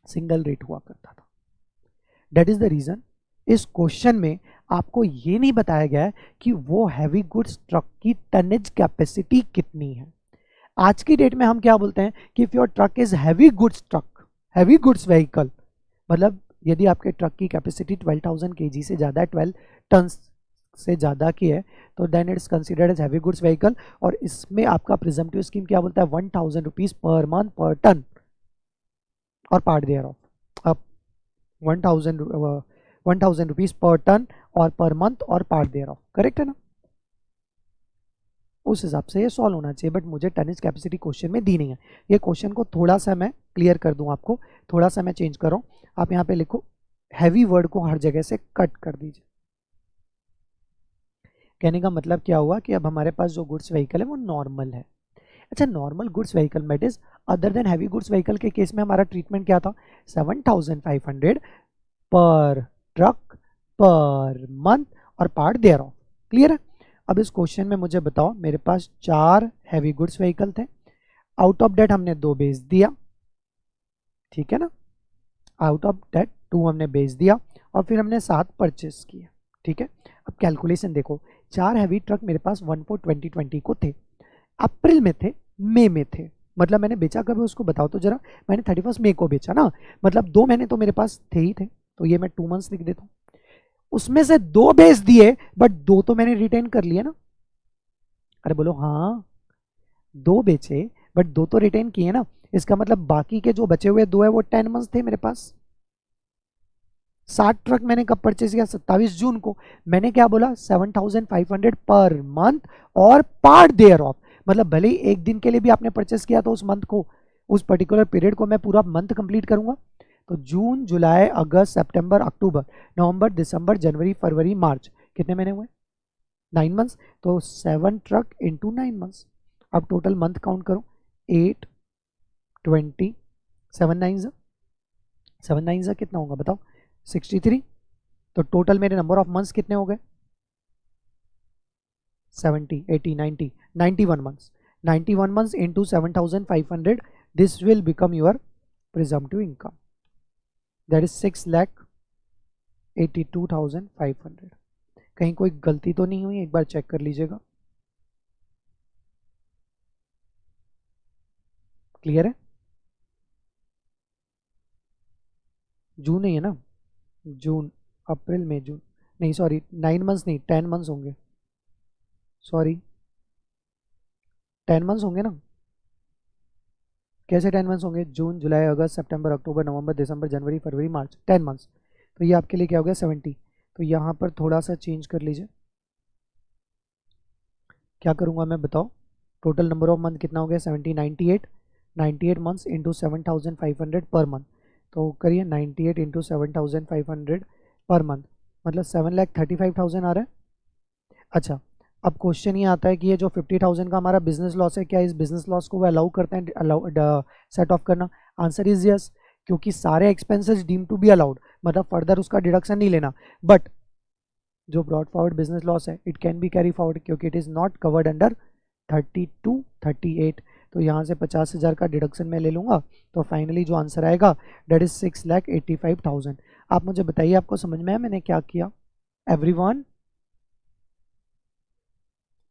S1: सिंगल रेट हुआ करता था। दैट इज द रीजन इस क्वेश्चन में आपको ये नहीं बताया गया है कि वो हैवी गुड्स ट्रक की टनेज कैपेसिटी कितनी है। आज की डेट में हम क्या बोलते हैं कि if your truck is heavy goods truck, heavy goods vehicle, मतलब यदि आपके ट्रक की कैपेसिटी 12,000 kg से ज़्यादा है, 12 टन से ज़्यादा की है, तो then it's considered as heavy goods vehicle. और इसमें आपका प्रिजम्पटिव स्कीम क्या बोलता है? 1,000 रुपीज़ पर मंथ पर टन और पार्ट देयर ऑफ, अब 1,000 रुपीज़ पर टन और पर मंथ और पार्ट देयर ऑफ, करेक्ट है ना? उस हिसाब से ये सॉल्व होना चाहिए, बट मुझे टनेज कैपेसिटी क्वेश्चन में दी नहीं है। ये क्वेश्चन को थोड़ा सा मैं क्लियर कर दूं आपको, थोड़ा सा मैं चेंज कर रहा हूं। आप यहाँ पे लिखो, हैवी वर्ड को हर जगह से कट कर दीजिए। कहने का मतलब क्या हुआ कि अब हमारे पास जो गुड्स व्हीकल है वो नॉर्मल है। अच्छा, normal goods vehicle that is other than heavy goods vehicle के केस में हमारा ट्रीटमेंट क्या था? 7,500 पर ट्रक पर मंथ और पार्ट देयर ऑफ। क्लियर है? अब इस क्वेश्चन में मुझे बताओ, मेरे पास 4 हैवी गुड्स व्हीकल थे, आउट ऑफ डेट हमने 2 बेच दिया, ठीक है ना? आउट ऑफ डेट 2 हमने बेच दिया और फिर हमने 7 परचेस किया, ठीक है? अब कैलकुलेशन देखो, 4 हैवी ट्रक मेरे पास 1/4/2020 को थे, अप्रैल में थे, मई में थे, मतलब मैंने बेचा कब है उसको बताओ तो जरा। मैंने 31 मई को बेचा ना, मतलब 2 महीने तो मेरे पास थे ही थे, तो ये मैं 2 मंथ्स लिख देता हूँ। उसमें से 2 बेच दिए, बट 2 तो मैंने रिटेन कर लिया ना। अरे बोलो हाँ, 2 बेचे बट 2 तो रिटेन किए ना, इसका मतलब बाकी के जो बचे हुए 2 है वो 10 मंथ्स थे मेरे पास। 60 ट्रक मैंने कब परचेज किया? 27 जून को। मैंने क्या बोला? 7,500 पर मंथ और पार्ट देयर ऑफ, मतलब भले ही एक दिन के लिए भी आपने परचेस किया तो उस मंथ को उस पर्टिकुलर पीरियड को मैं पूरा मंथ कंप्लीट करूंगा। तो जून, जुलाई, अगस्त, सितंबर, अक्टूबर, नवंबर, दिसंबर, जनवरी, फरवरी, मार्च, कितने महीने हुए? 9 मंथ्स। तो 7 ट्रक इंटू 9 मंथ्स। अब टोटल मंथ काउंट करो, 8, 20, 7 9 कितना होगा बताओ? 63। तो टोटल मेरे नंबर ऑफ मंथ्स कितने हो गए? 70, 80, 90, 91 months. 91 months into 7,500. This will become your presumptive income. That is 6,82,500. कहीं कोई गलती तो नहीं हुई? एक बार चेक कर लीजिएगा। क्लियर है? जून नहीं है ना? जून, अप्रैल, मई, जून नहीं, सॉरी 9 मंथ्स नहीं, 10 मंथ्स होंगे। सॉरी 10 मंथ्स होंगे ना? कैसे 10 मंथ्स होंगे? जून, जुलाई, अगस्त, सितंबर, अक्टूबर, नवंबर, दिसंबर, जनवरी, फरवरी, मार्च, 10 मंथ्स। तो ये आपके लिए क्या हो गया? 70। तो यहाँ पर थोड़ा सा चेंज कर लीजिए। क्या करूँगा मैं बताओ? टोटल नंबर ऑफ मंथ कितना हो गया? 70, 98, 98 मंथ्स इंटू 7,500 पर मंथ। तो करिए 98 इंटू 7,500 पर मंथ, मतलब 7,35,000 आ रहा है। अच्छा, अब क्वेश्चन ये आता है कि ये जो 50,000 का हमारा बिजनेस लॉस है, क्या इस बिजनेस लॉस को वो अलाउ करते हैं सेट ऑफ करना? आंसर इज यस, क्योंकि सारे expenses deem to be allowed, मतलब फर्दर उसका डिडक्शन नहीं लेना। बट जो ब्रॉड फॉरवर्ड बिजनेस लॉस है, it can be carry forward, क्योंकि it is not covered under 32, 38। तो यहाँ से 50,000 का डिडक्शन मैं ले लूँगा। तो फाइनली जो आंसर आएगा डेट इज 6,85,000। आप मुझे बताइए, आपको समझ में आया मैंने क्या किया? Everyone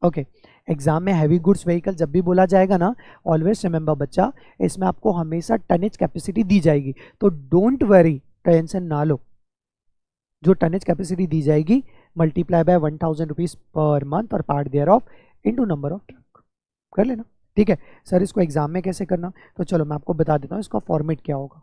S1: okay. एग्जाम में हैवी गुड्स व्हीकल जब भी बोला जाएगा ना, ऑलवेज रिमेंबर बच्चा, इसमें आपको हमेशा टनेज कैपेसिटी दी जाएगी। तो डोंट वरी, टेंशन ना लो। जो टनेज कैपेसिटी दी जाएगी multiply by 1,000 rupees per month और part thereof into number of truck, कर लेना। ठीक है सर, इसको एग्जाम में कैसे करना? तो चलो मैं आपको बता देता हूँ इसका फॉर्मेट क्या होगा।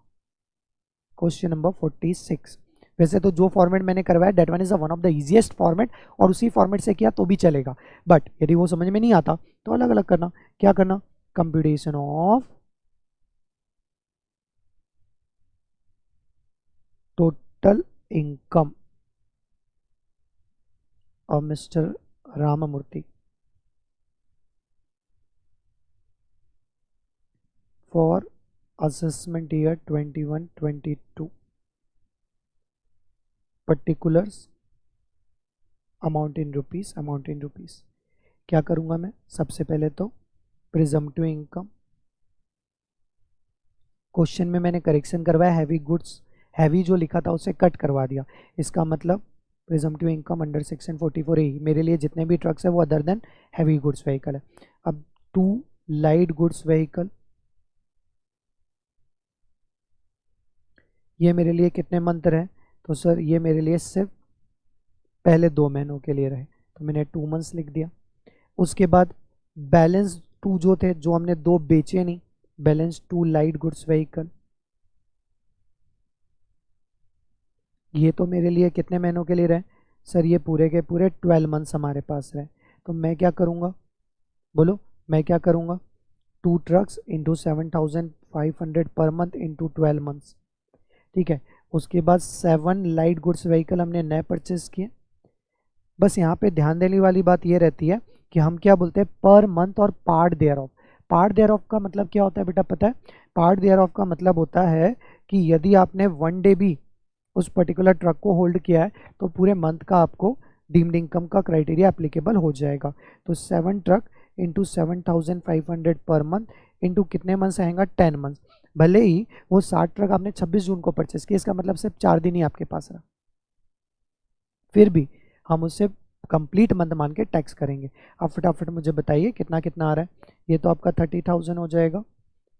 S1: Question number 46। वैसे तो जो फॉर्मेट मैंने करवाया that one is one of the easiest format, और उसी फॉर्मेट से किया तो भी चलेगा। बट यदि वो समझ में नहीं आता तो अलग अलग करना। क्या करना? Computation of total income of mister Ramamurthy for assessment year 21-22, particulars, amount in rupees, amount in rupees। क्या करूँगा मैं? सबसे पहले तो प्रिजम्पटिव इनकम, क्वेश्चन में मैंने करेक्शन करवाया, हैवी गुड्स, हैवी जो लिखा था उसे कट करवा दिया। इसका मतलब presumptive income under section 44A, मेरे लिए जितने भी ट्रक्स है वो other than heavy goods vehicle है। अब 2 लाइट गुड्स व्हीकल, ये मेरे लिए कितने मंथ रहे? तो सर ये मेरे लिए सिर्फ पहले 2 महीनों के लिए रहे, तो मैंने 2 मंथ्स लिख दिया। उसके बाद बैलेंस 2 जो थे, जो हमने 2 बेचे नहीं, बैलेंस 2 लाइट गुड्स व्हीकल, ये तो मेरे लिए कितने महीनों के लिए रहे? सर ये पूरे के पूरे 12 मंथ्स हमारे पास रहे। तो मैं क्या करूँगा? बोलो, मैं क्या करूँगा? 2 trucks into 7,500 per month into 12 months. ठीक है, उसके बाद 7 लाइट गुड्स व्हीकल हमने नए परचेज किए। बस यहाँ पे ध्यान देने वाली बात ये रहती है कि हम क्या बोलते हैं? पर मंथ और part thereof. Part thereof का मतलब क्या होता है बेटा, पता है? पार्ट देयर ऑफ का मतलब होता है कि यदि आपने 1 डे भी उस पर्टिकुलर ट्रक को होल्ड किया है तो पूरे मंथ का आपको डीम्ड इनकम का क्राइटेरिया एप्लीकेबल हो जाएगा। तो 7 truck into 7,500 per month into कितने मंथ्स आएगा? 10 मंथ्स। भले ही वो 60 ट्रक आपने 26 जून को परचेस किया, इसका मतलब सिर्फ 4 दिन ही आपके पास रहा, फिर भी हम उससे कंप्लीट मंथ मान के टैक्स करेंगे। अब फटाफट मुझे बताइए कितना कितना आ रहा है? ये तो आपका 30,000 हो जाएगा।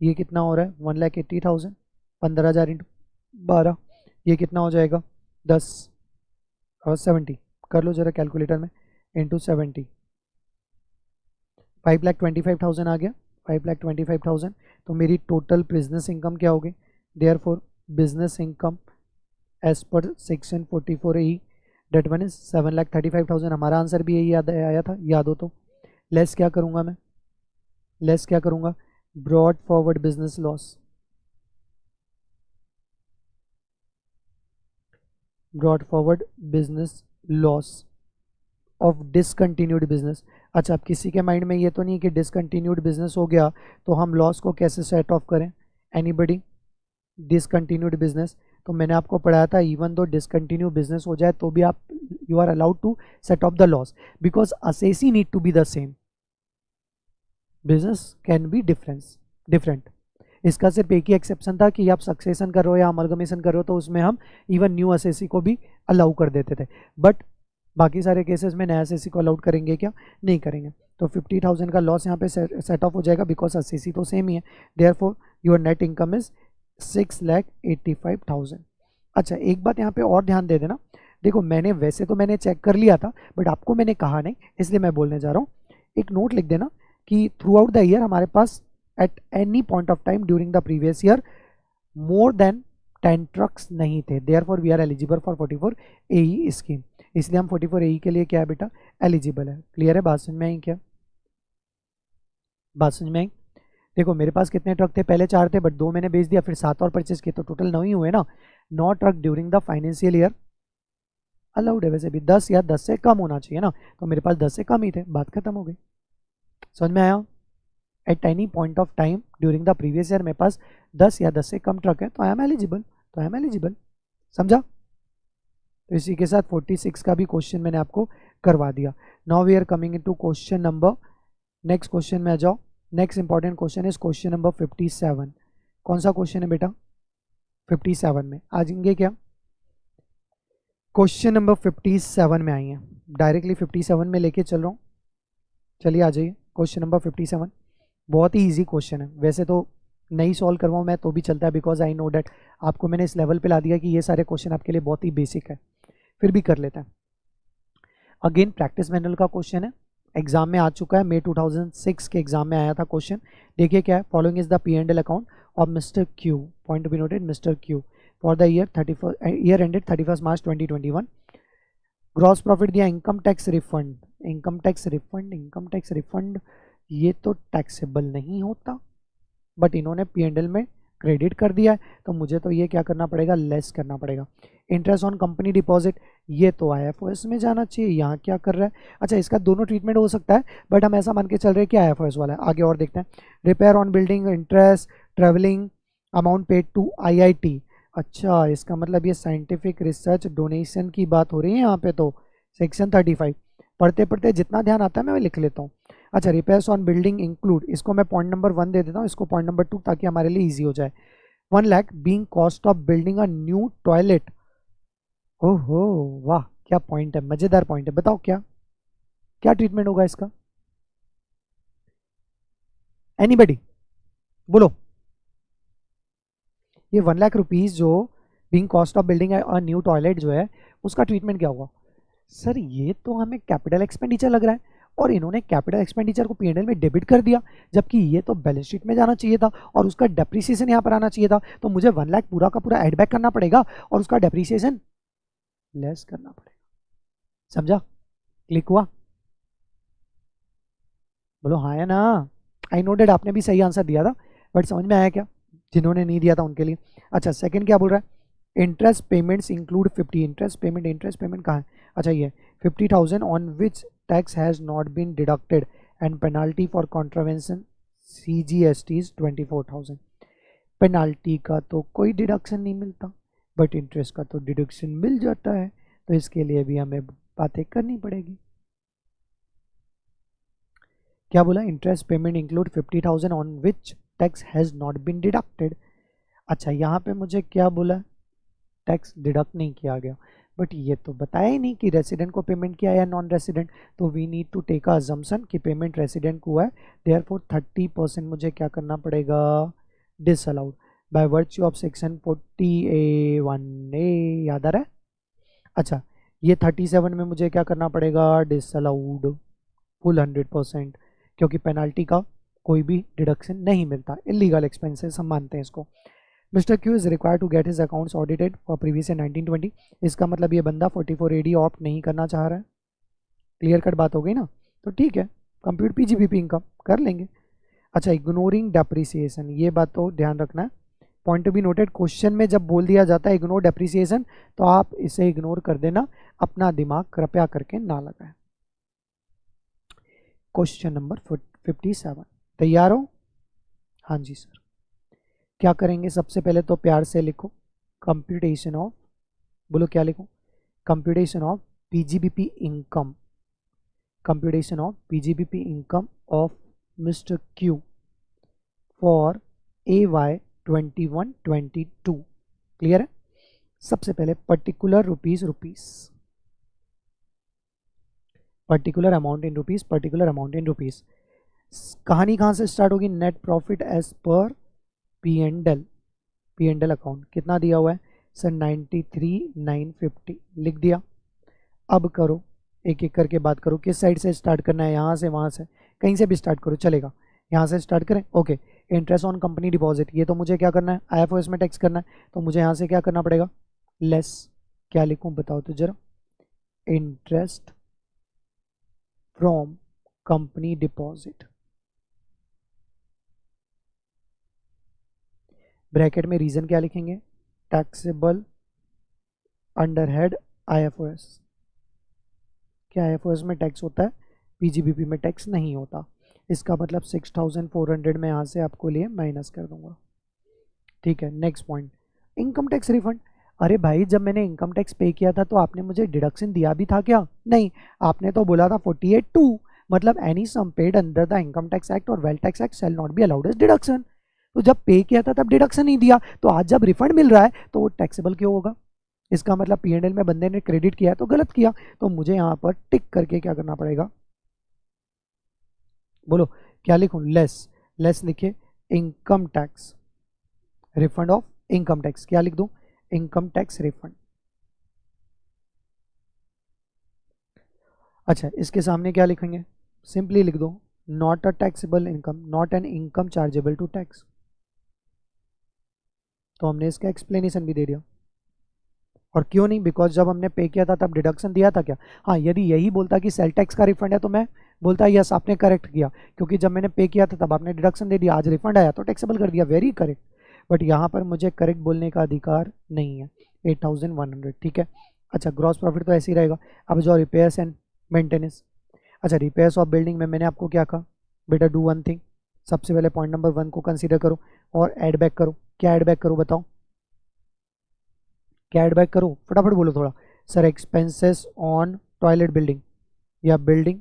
S1: ये कितना हो रहा है? 1,80,000। 15,000 इंटू 12, ये कितना हो जाएगा? 10 और 70, कर लो जरा कैलकुलेटर में, इंटू 70, 5,25,000 आ गया। 5,25,000। तो मेरी टोटल बिजनेस इनकम क्या होगी? Therefore business income as per section 44A that one is 7,35,000। हमारा आंसर भी यही याद आया था, याद हो तो। लेस क्या करूँगा मैं? लेस क्या करूँगा? Broad forward business loss, broad forward business loss of discontinued business. अच्छा, अब किसी के माइंड में ये तो नहीं कि डिसकंटिन्यूड बिजनेस हो गया तो हम लॉस को कैसे सेट ऑफ करें? एनीबडी? डिसकंटिन्यूड बिजनेस, तो मैंने आपको पढ़ाया था इवन दो डिसकंटिन्यू बिजनेस हो जाए तो भी आप you are allowed to set off the loss because assessee need to be the same, business can be different. इसका सिर्फ एक ही एक्सेप्शन था कि आप सक्सेशन कर रहे हो या अमलगमेशन कर रहे हो तो उसमें हम इवन न्यू असेसी को भी अलाउ कर देते थे, बट बाकी सारे केसेस में नया असेसी को अलाउड करेंगे क्या? नहीं करेंगे। तो 50,000 का लॉस यहाँ पे सेट ऑफ हो जाएगा बिकॉज असेसी तो सेम ही है, therefore your net income is 6,85,000। अच्छा, एक बात यहाँ पे और ध्यान दे देना, देखो मैंने वैसे तो मैंने चेक कर लिया था बट आपको मैंने कहा नहीं इसलिए मैं बोलने जा रहा हूँ। एक नोट लिख देना कि थ्रू आउट द ईयर हमारे पास at any point of time during the previous year more than 10 trucks नहीं थे, therefore we are eligible for 44 AE scheme, इसलिए हम 44 AE के लिए क्या है बेटा? एलिजिबल है। क्लियर है? बात समझ में आई क्या? बात समझ में आई? देखो मेरे पास कितने ट्रक थे? पहले 4 थे बट 2 मैंने बेच दिया, फिर 7 और परचेज किए तो टोटल 9 ही हुए ना। 9 truck during the financial year allowed है, वैसे भी 10 या 10 से कम होना चाहिए ना, तो मेरे पास 10 से कम ही थे, बात खत्म हो गई। समझ में आया? Eight any point of time during the previous year मेरे पास 10 या 10 से कम ट्रक है तो आई एम एलिजिबल, तो आई एम एलिजिबल। समझा? तो इसी के साथ 46 का भी क्वेश्चन मैंने आपको करवा दिया। Now we are coming into question number, next question में आ जाओ। Next important question is question number 57। कौन सा क्वेश्चन है बेटा? 57 में आ जाएंगे क्या? क्वेश्चन नंबर 57 में आई है, डायरेक्टली 57 में लेके चल रहा हूँ। चलिए आ जाइए क्वेश्चन नंबर 57। बहुत ही इजी क्वेश्चन है, वैसे तो नहीं सॉल्व करवाऊँ मैं तो भी चलता है बिकॉज आई नो डैट आपको मैंने इस लेवल पे ला दिया कि ये सारे क्वेश्चन आपके लिए बहुत ही बेसिक है, फिर भी कर लेते हैं। अगेन प्रैक्टिस मैनुअल का क्वेश्चन है, एग्जाम में आ चुका है, मई 2006 के एग्जाम में आया था क्वेश्चन। देखिए क्या है, following is the P&L account of mister Q, point to be noted, mister Q for the year ended 31 March 2021। Gross profit दिया, income tax refund, income tax refund, income tax refund ये तो taxable नहीं होता but इन्होंने P&L में credit कर दिया है तो मुझे तो ये क्या करना पड़ेगा? लेस करना पड़ेगा। इंटरेस्ट ऑन कंपनी डिपॉजिट ये तो IFOS में जाना चाहिए, यहाँ क्या कर रहा है? अच्छा, इसका दोनों ट्रीटमेंट हो सकता है बट हम ऐसा मान के चल रहे हैं कि IFOS वाला है। आगे और देखते हैं। Repair on building, interest, travelling, amount paid to IIT। अच्छा, इसका मतलब ये साइंटिफिक रिसर्च डोनेशन की बात हो रही है यहाँ पे, तो सेक्शन 35 पढ़ते पढ़ते जितना ध्यान आता है मैं लिख लेता हूँ। अच्छा, रिपेयर्स ऑन बिल्डिंग इंक्लूड, इसको मैं पॉइंट नंबर 1 दे देता हूँ, इसको पॉइंट नंबर 2 ताकि हमारे लिए इजी हो जाए। 1 lakh being cost of building a new toilet. ओहो वाह, क्या पॉइंट है, मजेदार पॉइंट है। बताओ क्या क्या ट्रीटमेंट होगा इसका? एनीबडी बोलो। ये 1 लाख रुपीज जो being cost of building a new toilet जो है उसका ट्रीटमेंट क्या होगा? सर ये तो हमें कैपिटल एक्सपेंडिचर लग रहा है और इन्होंने कैपिटल एक्सपेंडिचर को P&L में डेबिट कर दिया जबकि ये तो बैलेंस शीट में जाना चाहिए था और उसका डेप्रिसिएशन यहाँ पर आना चाहिए था, तो मुझे 1 लाख पूरा का पूरा एड बैक करना पड़ेगा और उसका डेप्रिसिएशन लेस करना पड़ेगा। समझा? क्लिक हुआ? बोलो हाँ या ना। आई नो डेट आपने भी सही आंसर दिया था बट समझ में आया क्या जिन्होंने नहीं दिया था उनके लिए? अच्छा, सेकंड क्या बोल रहा है? Interest payments include 50। Interest payment कहाँ है? अच्छा, ये 50,000 on which tax has not been deducted and penalty for contravention CGST is 24,000। Penalty का तो कोई डिडक्शन नहीं मिलता बट इंटरेस्ट का तो डिडक्शन मिल जाता है, तो इसके लिए भी हमें बातें करनी पड़ेगी। क्या बोला? Interest payment include 50,000 on which tax has not been deducted. अच्छा, यहाँ पे मुझे क्या बोला? टैक्स डिडक्ट नहीं किया गया बट ये तो बताया ही नहीं कि रेसिडेंट को पेमेंट किया या नॉन रेसिडेंट, तो we need to take a assumption कि पेमेंट रेसिडेंट को हुआ है, देयरफॉर 30% मुझे क्या करना पड़ेगा? Disallowed by virtue of section 40A1A। याद आ रहा है? अच्छा, ये 37 में मुझे क्या करना पड़ेगा? डिसअलाउड फुल 100% क्योंकि पेनाल्टी का कोई भी डिडक्शन नहीं मिलता, इलीगल एक्सपेंसेस हम मानते हैं इसको। Mister Q is required to get his accounts audited for previous year 1920। इसका मतलब ये बंदा 44AD ऑप्ट नहीं करना चाह रहा है। क्लियर कट बात हो गई ना? तो ठीक है, कंप्यूट PGBP इनकम कर लेंगे। अच्छा, इग्नोरिंग डेप्रिसिएशन, ये बात तो ध्यान रखना है, point to be noted. Question में जब बोल दिया जाता है इग्नोर डेप्रिसिएशन तो आप इसे इग्नोर कर देना, अपना दिमाग कृपया करके ना लगाएं। क्वेश्चन नंबर 57, तैयार हो? हाँ जी सर। क्या करेंगे, सबसे पहले तो प्यार से लिखो कंप्यूटेशन ऑफ, बोलो क्या लिखो, computation of PGBP income, computation of PGBP income of mister Q for AY 21-22। Clear है? सबसे पहले particular rupees, particular amount in rupees, particular amount in rupees. कहानी कहां से स्टार्ट होगी, net profit as per P&L account. कितना दिया हुआ है सर, 93,950 लिख दिया। अब करो, एक एक करके बात करो, किस साइड से स्टार्ट करना है, यहाँ से, वहाँ से, कहीं से भी स्टार्ट करो चलेगा। यहाँ से स्टार्ट करें, okay. Interest on company deposit, ये तो मुझे क्या करना है, IFRS में टैक्स करना है, तो मुझे यहाँ से क्या करना पड़ेगा, लेस, क्या लिखूँ बताओ तो जरा, interest from company deposit, bracket में रीजन क्या लिखेंगे, टैक्सेबल अंडर हेड IFRS। क्या IFRS में टैक्स होता है, PGBP में टैक्स नहीं होता। इसका मतलब 6,400 में यहाँ से आपको लिए माइनस कर दूंगा। ठीक है, next point, income tax refund. अरे भाई, जब मैंने इनकम टैक्स पे किया था तो आपने मुझे डिडक्शन दिया भी था क्या? नहीं, आपने तो बोला था 48(2), मतलब any sum paid under the income tax act और wealth tax act shall not be allowed as deduction. तो जब पे किया था तब डिडक्शन नहीं दिया, तो आज जब रिफंड मिल रहा है तो वो टैक्सेबल क्यों होगा? इसका मतलब P&L में बंदे ने क्रेडिट किया है तो गलत किया, तो मुझे यहाँ पर टिक करके क्या करना पड़ेगा, बोलो क्या लिखूं, लेस, लेस लिखे income tax refund of income tax, क्या लिख दूं, इनकम टैक्स रिफंड। अच्छा, इसके सामने क्या लिखेंगे, सिंपली लिख दो not a taxable income, not an income chargeable to tax. तो हमने इसका एक्सप्लेनेशन भी दे दिया। और क्यों नहीं, बिकॉज जब हमने पे किया था तब डिडक्शन दिया था क्या? हाँ, यदि यही बोलता कि सेल टैक्स का रिफंड है तो मैं बोलता यस आपने करेक्ट किया, क्योंकि जब मैंने पे किया था तब आपने डिडक्शन दे दिया, आज रिफंड आया तो टैक्सेबल कर दिया, वेरी करेक्ट। बट यहाँ पर मुझे करेक्ट बोलने का अधिकार नहीं है। 8,100, ठीक है। अच्छा, ग्रॉस प्रॉफिट तो ऐसे ही रहेगा। अब जो रिपेयर्स एंड मेंटेनेंस, अच्छा रिपेयर्स ऑफ बिल्डिंग में मैंने आपको क्या कहा, बेटा डू वन थिंग, सबसे पहले पॉइंट नंबर 1 को कंसीडर करो और एड बैक करो। क्या एड बैक करो बताओ, क्या एड बैक करो, फटाफट बोलो थोड़ा। Sir expenses on toilet building या बिल्डिंग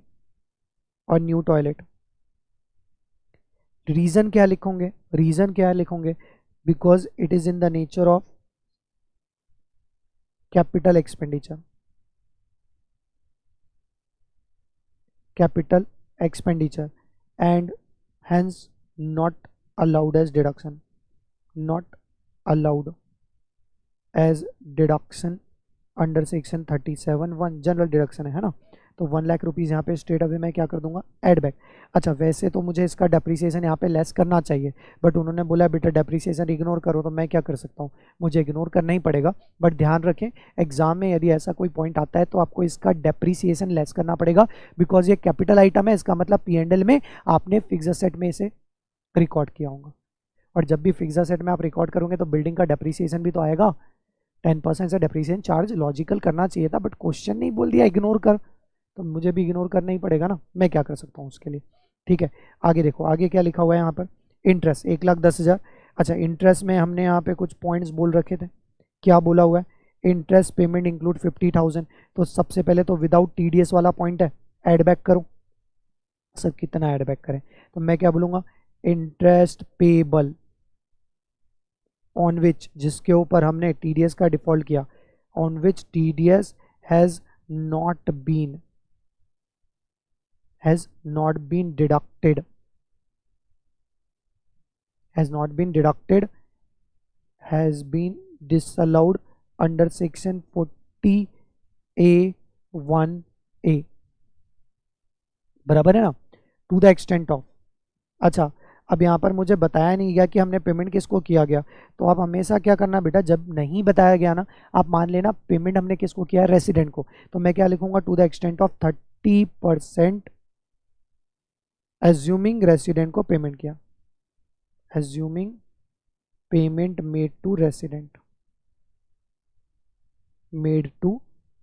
S1: और न्यू टॉयलेट। रीजन क्या लिखोगे, रीजन क्या लिखोगे, because it is in the nature of capital expenditure, capital expenditure and hence not allowed as deduction, not allowed as deduction under section 37(1) general deduction है ना। तो 1 lakh rupees यहाँ पे स्ट्रेट अवे मैं क्या कर दूंगा, एड बैक। अच्छा, वैसे तो मुझे इसका डेप्रिसिएशन यहाँ पे लेस करना चाहिए, बट उन्होंने बोला बेटा डेप्रिसिएशन इग्नोर करो, तो मैं क्या कर सकता हूँ, मुझे इग्नोर करना ही पड़ेगा। बट ध्यान रखें, एग्जाम में यदि ऐसा कोई पॉइंट आता है तो आपको इसका डेप्रिसिएशन लेस करना पड़ेगा, बिकॉज ये कैपिटल आइटम है। इसका मतलब P&L में आपने फिक्स एसेट में इसे रिकॉर्ड किया होगा, और जब भी फिक्स एसेट में आप रिकॉर्ड करोगे तो बिल्डिंग का डेप्रिसिएशन भी तो आएगा। 10% से डेप्रिसिएशन चार्ज लॉजिकल करना चाहिए था, बट क्वेश्चन नहीं बोल दिया इग्नोर कर, तो मुझे भी इग्नोर करना ही पड़ेगा ना, मैं क्या कर सकता हूँ उसके लिए। ठीक है, आगे देखो, आगे क्या लिखा हुआ है यहाँ पर, इंटरेस्ट 1,10,000। अच्छा, इंटरेस्ट में हमने यहाँ पे कुछ पॉइंट्स बोल रखे थे, क्या बोला हुआ है, इंटरेस्ट पेमेंट इंक्लूड 50,000। तो सबसे पहले तो विदाउट TDS वाला पॉइंट है, एड बैक करो। सर कितना एड बैक करें, तो मैं क्या बोलूँगा, इंटरेस्ट पेबल ऑन विच, जिसके ऊपर हमने TDS का डिफॉल्ट किया, on which TDS has not been deducted, has been disallowed under section 40A(1)(a, बराबर है ना, टू द एक्सटेंट ऑफ। अच्छा, अब यहाँ पर मुझे बताया नहीं गया कि हमने पेमेंट किसको किया गया, तो आप हमेशा क्या करना बेटा, जब नहीं बताया गया ना, आप मान लेना पेमेंट हमने किसको किया है, रेसिडेंट को। तो मैं क्या लिखूंगा, to the extent of 30% assuming resident को पेमेंट किया, assuming payment made to resident, made to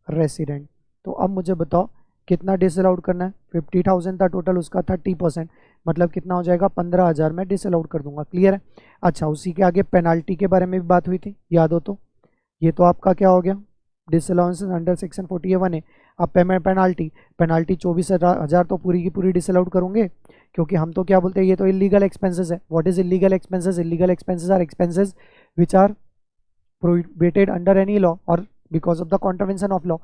S1: resident. तो अब मुझे बताओ कितना डिसअलाउड करना है, 50,000 था टोटल, उसका 30%, मतलब कितना हो जाएगा 15,000 में डिसअलाउड कर दूंगा। क्लियर है? अच्छा, उसी के आगे पेनाल्टी के बारे में भी बात हुई थी, याद हो तो। ये तो आपका क्या हो गया, डिसअलाउंसेस अंडर सेक्शन 41 है। अब पेमेंट पेनाल्टी, पेनाल्टी 24,000 तो पूरी की पूरी डिसअलाउड करूंगे, क्योंकि हम तो क्या बोलते हैं, ये तो इलीगल एक्सपेंसेस है। What is illegal expenses? Illegal expenses are expenses which are prohibited under any law और because of the contravention of law.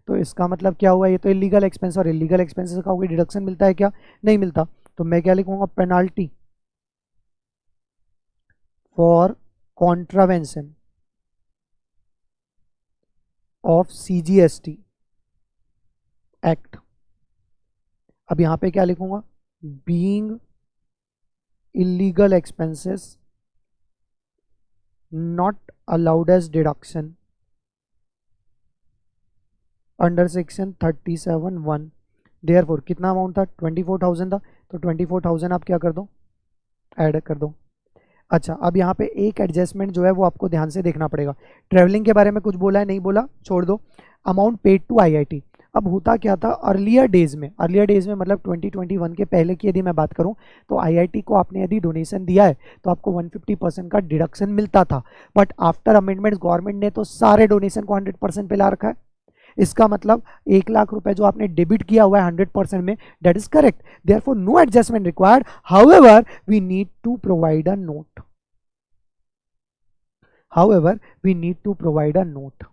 S1: तो इसका मतलब क्या हुआ, ये तो इलीगल एक्सपेंस, और इलीगल एक्सपेंसेस का कोई डिडक्शन मिलता है क्या? नहीं मिलता। तो मैं क्या लिखूंगा, penalty for contravention of CGST act. अब यहां पे क्या लिखूंगा, being illegal expenses not allowed as deduction under section 37(1). Therefore कितना अमाउंट था, 24,000 था, तो 24,000 आप क्या कर दो, ऐड कर दो। अच्छा, अब यहाँ पे एक एडजस्टमेंट जो है वो आपको ध्यान से देखना पड़ेगा। ट्रैवलिंग के बारे में कुछ बोला है, नहीं बोला, छोड़ दो। Amount paid to IIT। अब होता क्या था अर्लियर डेज में, अर्लियर डेज में मतलब 2021 के पहले की यदि मैं बात करूं, तो IIT को आपने यदि डोनेशन दिया है तो आपको 150% का डिडक्शन मिलता था। बट आफ्टर अमेंडमेंट गवर्नमेंट ने तो सारे डोनेशन को 100% पे ला रखा है। इसका मतलब 1,00,000 रुपए जो आपने डेबिट किया हुआ है 100% में, that is correct, therefore no adjustment required, however we need to provide a note, however we need to provide a note.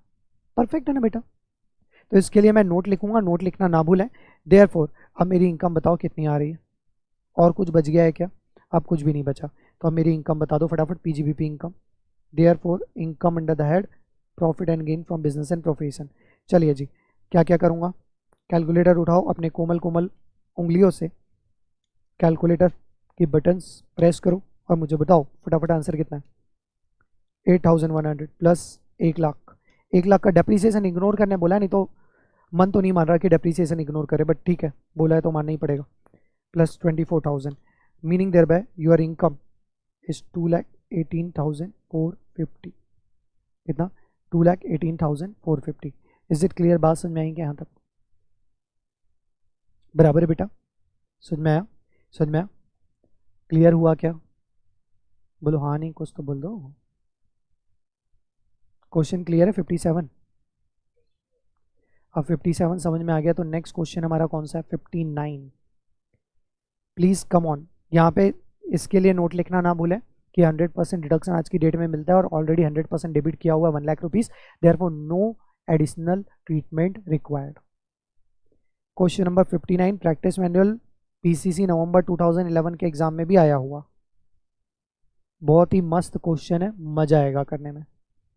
S1: Perfect है ना बेटा? तो इसके लिए मैं नोट लिखूंगा, नोट लिखना ना भूलें। देयरफॉर अब मेरी इनकम बताओ कितनी आ रही है, और कुछ बच गया है क्या? अब कुछ भी नहीं बचा, तो अब मेरी इनकम बता दो फटाफट, PGBP income. Therefore income under the head profit and gain from business and profession. चलिए जी, क्या क्या करूंगा, कैलकुलेटर उठाओ, अपने कोमल कोमल उंगलियों से कैलकुलेटर की बटन्स प्रेस करो और मुझे बताओ फटाफट आंसर कितना है। 8,100 प्लस 1,00,000, 1,00,000 का डेप्रीसिएशन इग्नोर करने बोला है, नहीं तो मन तो नहीं मान रहा कि डेप्रीसिएशन इग्नोर करे, बट ठीक है, बोला है तो मानना ही पड़ेगा। Plus 24,000, meaning thereby your income is 2,18,450। कितना? 2,18,450। Is it clear? बात समझ में आई क्या यहाँ तक? बराबर है बेटा? समझ में आया? समझ में आया? क्लियर हुआ क्या? बोलो हाँ नहीं, कुछ तो बोल दो। क्वेश्चन क्लियर है 57? अब 57 समझ में आ गया तो नेक्स्ट क्वेश्चन हमारा कौन सा है, 59। Please come on. यहाँ पे इसके लिए नोट लिखना ना भूलें कि 100% डिडक्शन आज की डेट में मिलता है और ऑलरेडी 100% डेबिट किया हुआ 1,00,000 rupees, therefore no additional treatment required. Question number 59, practice manual PCC November 2011 के एग्जाम में भी आया हुआ, बहुत ही मस्त क्वेश्चन है, मजा आएगा करने में।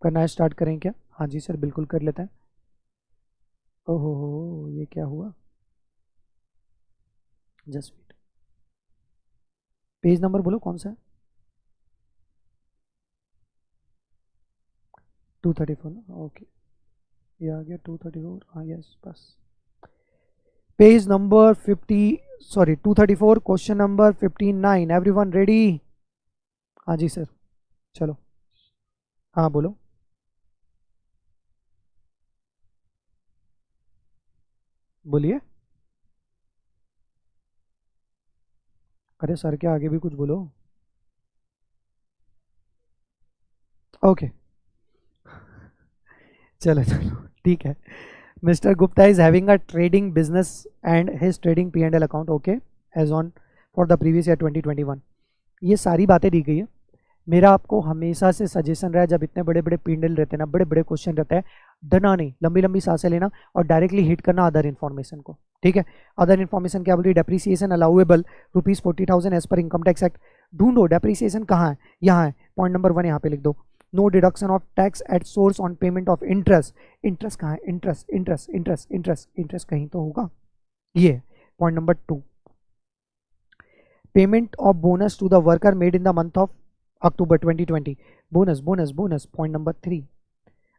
S1: करना स्टार्ट करें क्या? हाँ जी सर, बिल्कुल कर लेते हैं। ओहो, ये क्या हुआ, जस्ट वेट, पेज नंबर बोलो कौन सा है? 234, ओके, ये आ गया 234, हाँ यस, बस page number 234, question number 59। Everyone ready? हाँ जी सर, चलो, हाँ बोलो। बोलिए, अरे सर के आगे भी कुछ बोलो। ओके, चलो चलो ठीक है। Mister Gupta is having a trading business and his trading P&L account okay as on for the previous year 2021। ये सारी बातें दी गई है। मेरा आपको हमेशा से सजेशन रहा है, जब इतने बड़े बड़े P&L रहते हैं ना, बड़े बड़े क्वेश्चन रहते हैं, डरना नहीं, लंबी लंबी सांसें लेना और डायरेक्टली हिट करना अदर इन्फॉर्मेशन को। ठीक है, अदर इन्फॉर्मेशन क्या बोल रही है, depreciation allowable ₹40,000 as per income tax act. ढूंढो डेप्रीसिएशन कहाँ है, यहाँ है, पॉइंट नंबर 1 यहाँ पे लिख दो। No deduction of tax at source on payment of interest. Interest कहाँ है, interest interest interest interest interest कहीं तो होगा, ये point number 2। Payment of bonus to the worker made in the month of October 2020, bonus bonus bonus, point number 3।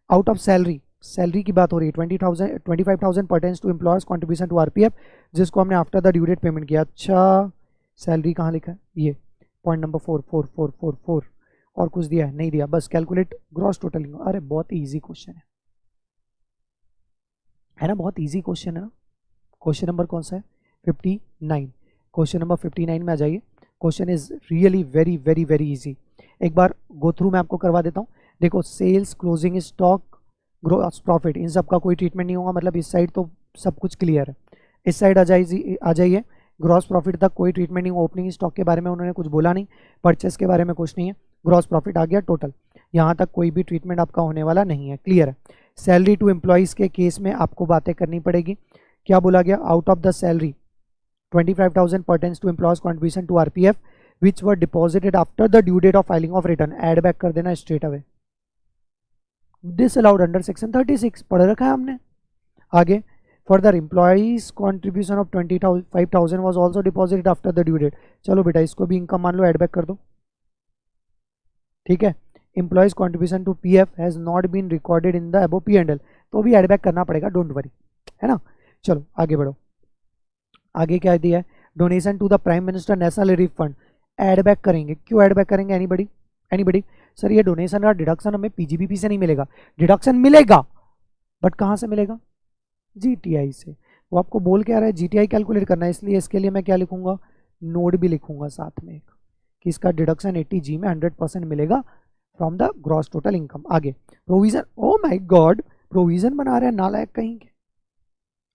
S1: Out of salary, salary की बात हो रही है, 25,000 pertains to employers contribution to RPF, जिसको हमने after the due date payment किया। अच्छा, salary कहाँ लिखा है, ये पॉइंट नंबर 44444, और कुछ दिया है नहीं दिया, बस कैलकुलेट ग्रॉस टोटल इनकम। अरे बहुत इजी क्वेश्चन है ना, बहुत इजी क्वेश्चन है ना। क्वेश्चन नंबर कौन सा है, 59। क्वेश्चन नंबर 59 में आ जाइए। Question is really very very very easy. एक बार गो थ्रू मैं आपको करवा देता हूँ। देखो sales, closing stock, gross profit, इन सब का कोई ट्रीटमेंट नहीं होगा, मतलब इस साइड तो सब कुछ क्लियर है। इस साइड आ जाइए, ग्रॉस प्रॉफिट तक कोई ट्रीटमेंट नहीं हुआ। ओपनिंग स्टॉक के बारे में उन्होंने कुछ बोला नहीं, परचेस के बारे में कुछ नहीं है, ग्रॉस प्रॉफिट आ गया टोटल, यहाँ तक कोई भी ट्रीटमेंट आपका होने वाला नहीं है, क्लियर है। सैलरी टू एम्प्लॉइज़ के केस में आपको बातें करनी पड़ेगी। क्या बोला गया, out of the salary 25,000 pertains to employees contribution to RPF which were deposited after the due date of filing of return, add back कर देना straight away, disallowed under section 36 पढ़ रखा है हमने। आगे further employees contribution of 25,000 was also deposited after the due date, चलो बेटा इसको भी इनकम मान लो, एड बैक कर दो, ठीक है। Employees contribution to PF has not been recorded in the above P&L, तो भी एड बैक करना पड़ेगा, डोंट वरी, है ना। चलो आगे बढ़ो। आगे क्या दिया है, donation to the prime minister national relief fund, add back करेंगे, क्यों एड बैक करेंगे, एनीबडी सर ये डोनेशन का डिडक्शन हमें PGBP से नहीं मिलेगा, डिडक्शन मिलेगा बट कहाँ से मिलेगा, GTI से। वो आपको बोल के आ रहा है GTI कैलकुलेट करना है, इसलिए इसके लिए मैं क्या लिखूंगा, नोड भी लिखूंगा साथ में एक, कि इसका डिडक्शन 80G में 100% मिलेगा from the gross total income. आगे provision, oh my god provision बना रहे हैं नालायक कहीं के,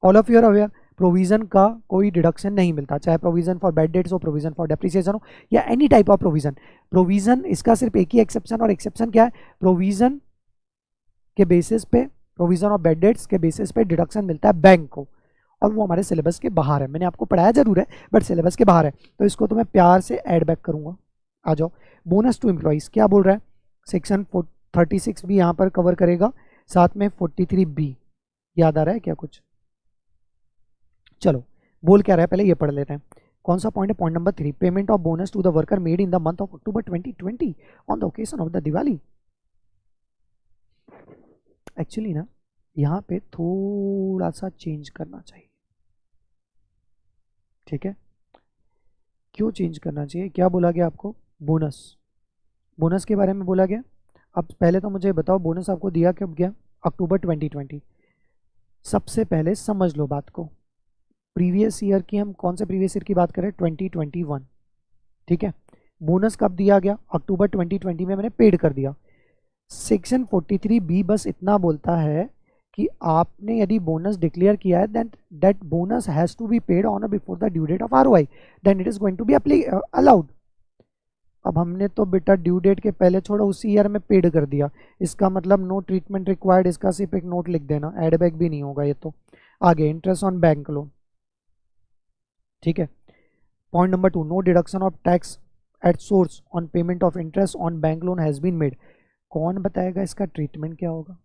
S1: all of you are aware provision का कोई डिडक्शन नहीं मिलता, चाहे प्रोविजन फॉर बैड डेट्स हो, प्रोविजन फॉर डेप्रिसिएशन हो, या any type of provision. Provision इसका सिर्फ एक ही एक्सेप्शन, और एक्सेप्शन क्या है, प्रोविजन के बेसिस पे, प्रोविजन ऑफ बैड डेट्स के बेसिस पे डिडक्शन मिलता है बैंक को, और वो हमारे सिलेबस के बाहर है, मैंने आपको पढ़ाया जरूर है बट सिलेबस के बाहर है, तो इसको तो मैं प्यार से ऐड बैक करूंगा। आ जाओ, बोनस टू एम्प्लॉइज क्या बोल रहा है, सेक्शन 36 भी यहाँ पर कवर करेगा, साथ में 43B, याद आ रहा है क्या कुछ, चलो बोल क्या रहा है पहले ये पढ़ लेते हैं। कौन सा पॉइंट है, point number 3, payment of bonus to the worker made in the month of October 2020 on the occasion of the Diwali. Actually ना यहाँ पे थोड़ा सा चेंज करना चाहिए, ठीक है। क्यों चेंज करना चाहिए, क्या बोला गया आपको, बोनस, बोनस के बारे में बोला गया। अब पहले तो मुझे बताओ बोनस आपको दिया कब गया, अक्टूबर 2020। सबसे पहले समझ लो बात को, प्रीवियस ईयर की, हम कौन से प्रीवियस ईयर की बात करें, 2021, ठीक है। बोनस कब दिया गया, अक्टूबर 2020 में मैंने पेड कर दिया। सेक्शन 43B बस इतना बोलता है कि आपने यदि बोनस डिक्लेयर किया है then that bonus has to be paid on before the due date of ROI, then it is going to be allowed. अब हमने तो बेटा ड्यू डेट के पहले छोड़ा, उसी ईयर में पेड कर दिया, इसका मतलब नो ट्रीटमेंट रिक्वायर्ड, इसका सिर्फ एक नोट लिख देना, एड बैक भी नहीं होगा ये तो। आगे इंटरेस्ट ऑन बैंक लोन, ठीक है। Point number 2, no deduction of tax at source on payment of interest on bank loan has been made. कौन बताएगा इसका ट्रीटमेंट क्या होगा,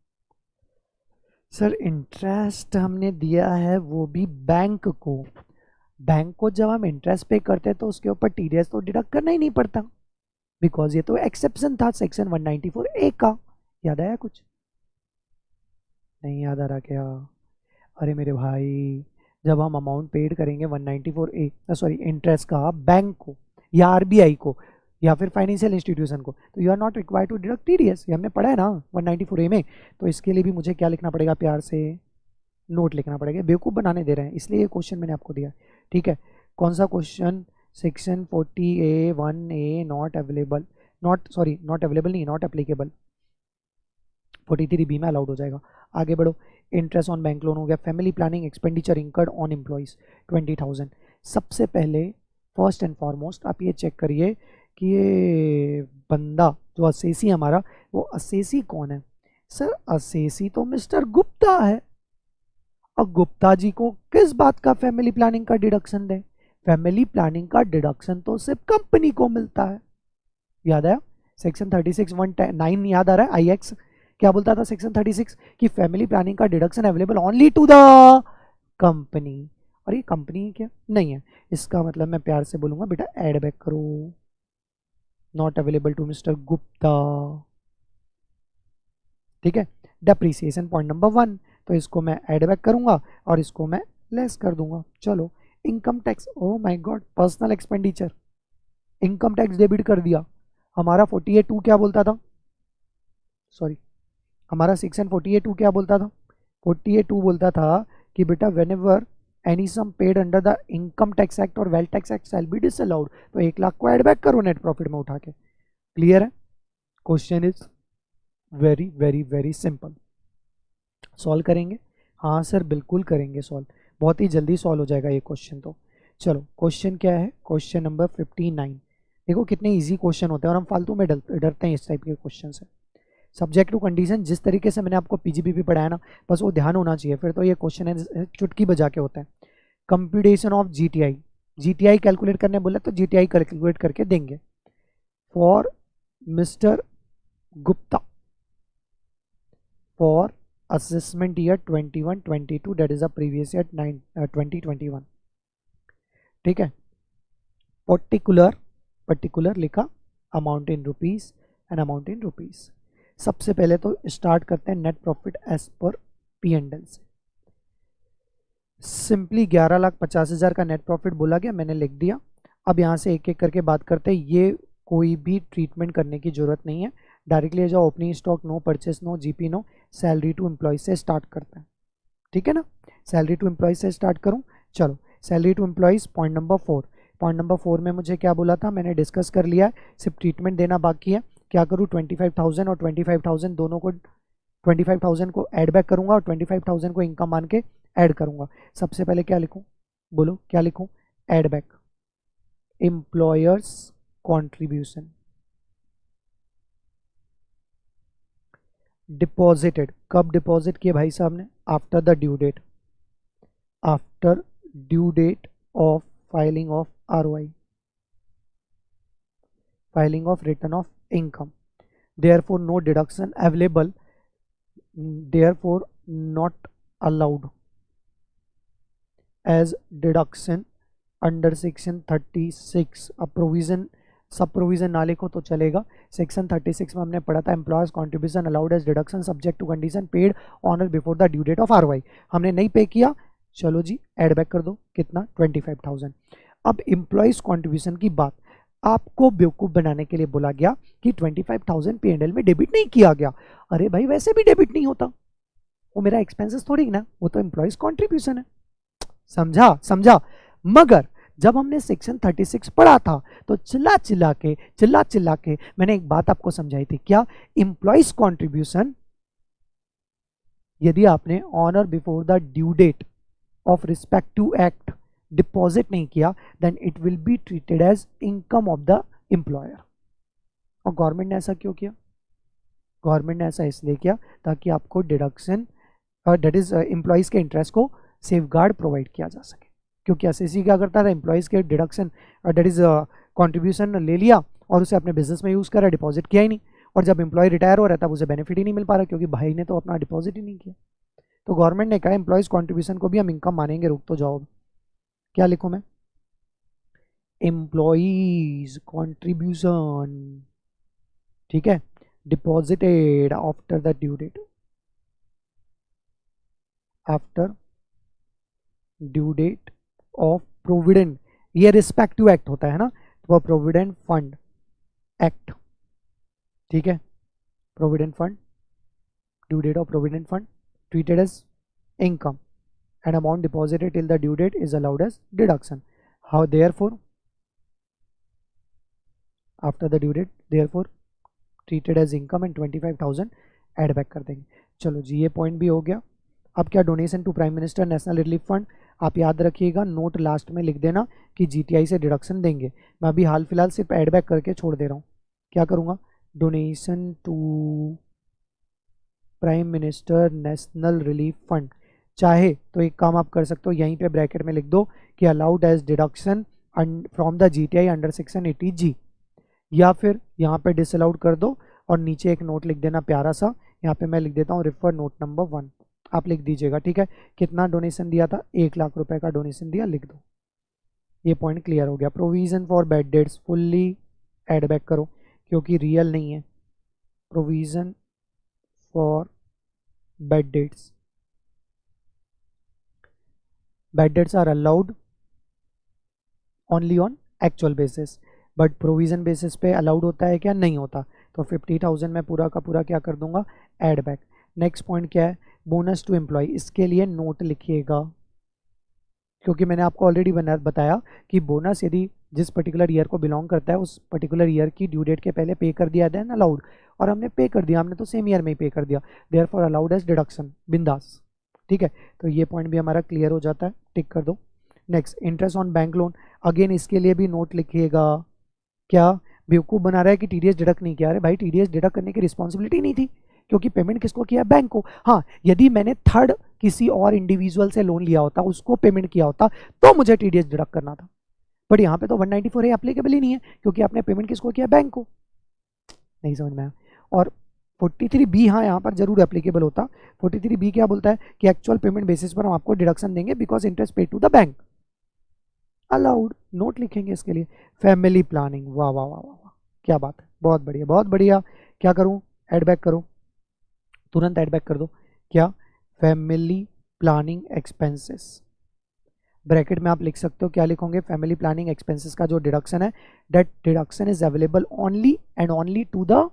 S1: सर इंटरेस्ट हमने दिया है वो भी बैंक को, बैंक को जब हम इंटरेस्ट पे करते हैं तो उसके ऊपर TDS तो डिडक्ट करना ही नहीं पड़ता, बिकॉज ये तो एक्सेप्शन था सेक्शन 194A का, याद आया कुछ, नहीं याद आ रहा क्या, अरे मेरे भाई जब हम अमाउंट पेड करेंगे 194A, सॉरी इंटरेस्ट का बैंक को या RBI को या फिर फाइनेंशियल इंस्टीट्यूशन को, तो you are not required to deduct TDS, ये हमने पढ़ा है ना 194A में। तो इसके लिए भी मुझे क्या लिखना पड़ेगा, प्यार से नोट लिखना पड़ेगा, बेवकूफ़ बनाने दे रहे हैं, इसलिए ये क्वेश्चन मैंने आपको दिया, ठीक है। कौन सा question, section 40A1A not available, not available नहीं, नॉट एप्लीकेबल, 43B में अलाउड हो जाएगा। आगे बढ़ो, इंटरेस्ट ऑन बैंक लोन हो गया, family planning expenditure incurred on employees 20,000। सबसे पहले फर्स्ट एंड फॉरमोस्ट आप ये चेक करिए कि ये बंदा जो असेसी हमारा, वो असेसी कौन है, सर असेसी तो मिस्टर गुप्ता है, और गुप्ता जी को किस बात का फैमिली प्लानिंग का डिडक्शन दे, फैमिली प्लानिंग का डिडक्शन तो सिर्फ कंपनी को मिलता है, याद आया सेक्शन 36(1)(9) याद आ रहा है, IX क्या बोलता था सेक्शन 36 कि फैमिली प्लानिंग का deduction available only to the company, और ये कंपनी क्या नहीं है, इसका मतलब मैं प्यार से बोलूंगा बेटा ऐड बैक करो, not available to mister Gupta, ठीक है। डेप्रीसिएशन पॉइंट नंबर 1, तो इसको मैं ऐड बैक करूंगा और इसको मैं लेस कर दूंगा। चलो income tax, O my God, personal expenditure, income tax debit कर दिया। हमारा 48(2) क्या बोलता था, सॉरी, हमारा सेक्शन 48(2) क्या बोलता था, 48(2) बोलता था कि बेटा whenever any sum paid under the income tax act और wealth tax act shall be disallowed, तो 1 लाख को एड बैक करो नेट प्रॉफिट में उठा के। क्लियर है? Question is very very very simple. Solve करेंगे? हाँ सर बिल्कुल करेंगे सॉल्व, बहुत ही जल्दी सॉल्व हो जाएगा ये क्वेश्चन। तो चलो क्वेश्चन क्या है, क्वेश्चन नंबर 59। देखो कितने इजी क्वेश्चन होते हैं और हम फालतू में डरते हैं इस टाइप के क्वेश्चन से। सब्जेक्ट टू कंडीशन, जिस तरीके से मैंने आपको पीजीबीपी पढ़ाया ना, बस वो ध्यान होना चाहिए, फिर तो ये क्वेश्चन है चुटकी बजा के होता है। Computation of GTI, GTI calculate करने बोला तो जीटीआई कैलकुलेट करके देंगे for mister Gupta for assessment year 21-22, that is the previous year 2021। ठीक है, पर्टिकुलर लिखा, amount in rupees and amount in rupees. सबसे पहले तो स्टार्ट करते हैं net profit as per P and L से। सिंपली 11,50,000 का नेट प्रॉफिट बोला गया, मैंने लिख दिया। अब यहाँ से एक एक करके बात करते हैं, ये कोई भी ट्रीटमेंट करने की जरूरत नहीं है, डायरेक्टली जो opening stock, no purchase, no GP, no salary to employee से स्टार्ट करते हैं। ठीक है ना, सैलरी टू एम्प्लॉय से स्टार्ट करूं। चलो salary to employees point number 4। Point number 4 में मुझे क्या बोला था, मैंने डिस्कस कर लिया है, सिर्फ ट्रीटमेंट देना बाकी है। क्या करूँ, 25,000 और 25,000 दोनों को, 25,000 को एड बैक करूंगा और 25,000 को इनकम मान के ऐड करूंगा। सबसे पहले क्या लिखूं, बोलो क्या लिखूं, add back employers contribution deposited, कब डिपॉजिट किए भाई साहब ने, after the due date, after due date of filing of ROI, filing of return of income, therefore no deduction available, therefore not allowed as deduction under section 36। अब provision, सब provision ना लिखो तो चलेगा। सेक्शन 36 में हमने पढ़ा था employers contribution allowed as deduction subject to condition paid on और before the due date of ROI। हमने नहीं पे किया, चलो जी एड बैक कर दो, कितना, 25,000। अब एम्प्लॉयज कॉन्ट्रीब्यूशन की बात, आपको बेवकूफ बनाने के लिए बोला गया कि 25,000 P&L में डेबिट नहीं किया गया। अरे भाई वैसे भी डेबिट नहीं होता, वो मेरा एक्सपेंसेस थोड़ी ना, वो तो एम्प्लॉयज कॉन्ट्रीब्यूशन है। समझा। मगर जब हमने सेक्शन 36 पढ़ा था तो चिल्ला चिल्ला के मैंने एक बात आपको समझाई थी, क्या, एम्प्लॉयज कॉन्ट्रीब्यूशन यदि आपने ऑन और before the due date of respective act deposit नहीं किया, then it will be treated as income of the employer. और गवर्नमेंट ने ऐसा क्यों किया, गवर्नमेंट ने ऐसा इसलिए किया ताकि आपको डिडक्शन, दैट इज एम्प्लॉयज के इंटरेस्ट को सेफगार्ड प्रोवाइड किया जा सके। क्योंकि एसएससी क्या करता था, एम्प्लॉयज के डिडक्शन, दैट इज कंट्रीब्यूशन ले लिया और उसे अपने बिजनेस में यूज करा, डिपॉजिट किया ही नहीं, और जब एम्प्लॉय रिटायर हो रहा था उसे बेनिफिट ही नहीं मिल पा रहा क्योंकि भाई ने तो अपना डिपॉजिट ही नहीं किया। तो गवर्नमेंट ने कहा एम्प्लॉयज कॉन्ट्रीब्यूशन को भी हम इनकम मानेंगे, रुक तो जाओ। क्या लिखूं मैं, एम्प्लॉयज कॉन्ट्रीब्यूशन, ठीक है, deposited after the due date, after due date of provident, ये रिस्पेक्टिव एक्ट होता है ना, तो प्रोविडेंट फंड एक्ट, ठीक है, provident fund, due date of provident fund treated as income and amount deposited till the due date is allowed as deduction. How therefore after the due date therefore treated as income and 25,000 add back कर देंगे। चलो जी ये point भी हो गया। अब क्या, donation to prime minister national relief fund, आप याद रखिएगा नोट लास्ट में लिख देना कि जीटीआई से डिडक्शन देंगे। मैं अभी हाल फिलहाल सिर्फ ऐड बैक करके छोड़ दे रहा हूँ। क्या करूँगा, donation to prime minister national relief fund, चाहे तो एक काम आप कर सकते हो, यहीं पे ब्रैकेट में लिख दो कि allowed as deduction from the GTI under section 80G, या फिर यहाँ पे डिसअलाउड कर दो और नीचे एक नोट लिख देना प्यारा सा, यहाँ पे मैं लिख देता हूँ रिफर नोट नंबर 1, आप लिख दीजिएगा, ठीक है। कितना डोनेशन दिया था, 1 लाख रुपए का डोनेशन दिया, लिख दो। ये पॉइंट क्लियर हो गया। Provision for bad debts fully add back करो क्योंकि रियल नहीं है। Provision for bad debts, bad debts are allowed only on actual basis, but provision basis पे अलाउड होता है क्या? नहीं होता। तो 50,000 में पूरा का पूरा क्या कर दूंगा? Add back. नेक्स्ट पॉइंट क्या है? Bonus to employee. इसके लिए नोट लिखिएगा, क्योंकि मैंने आपको ऑलरेडी बताया कि बोनस यदि जिस पर्टिकुलर ईयर को बिलोंग करता है उस पर्टिकुलर ईयर की ड्यू डेट के पहले पे कर दिया देन अलाउड, और हमने पे कर दिया, हमने तो सेम ईयर में ही पे कर दिया, therefore allowed as deduction, बिंदास। ठीक है, तो ये पॉइंट भी हमारा क्लियर हो जाता है, टिक कर दो। Next, interest on bank loan. Again इसके लिए भी नोट लिखिएगा। क्या बेवकूफ़ बना रहा है कि टीडीएस डिडक्ट नहीं किया? अरे भाई, टीडीएस डिडक्ट करने की रिस्पॉन्सिबिलिटी नहीं थी, क्योंकि पेमेंट किसको किया? बैंक को। हाँ, यदि मैंने थर्ड किसी और इंडिविजुअल से लोन लिया होता, उसको पेमेंट किया होता, तो मुझे टीडीएस डिडक्ट करना था। बट यहाँ पे तो 194 एप्लीकेबल ही नहीं है, क्योंकि आपने पेमेंट किसको किया? बैंक को। नहीं समझ में आया। और 43B हाँ यहाँ पर जरूर एप्लीकेबल होता। 43B क्या बोलता है कि एक्चुअल पेमेंट बेसिस पर हम आपको डिडक्शन देंगे because interest paid to the bank, allowed. Note लिखेंगे इसके लिए। फैमिली प्लानिंग, वाह वाह वाह वाह, क्या बात है, बहुत बढ़िया बहुत बढ़िया। क्या करूँ? एड बैक करो, तुरंत एड बैक कर दो। क्या? Family planning expenses. ब्रैकेट में आप लिख सकते हो, क्या लिखोगे? फैमिली प्लानिंग एक्सपेंसेस का जो डिडक्शन है, that deduction is available only and only to the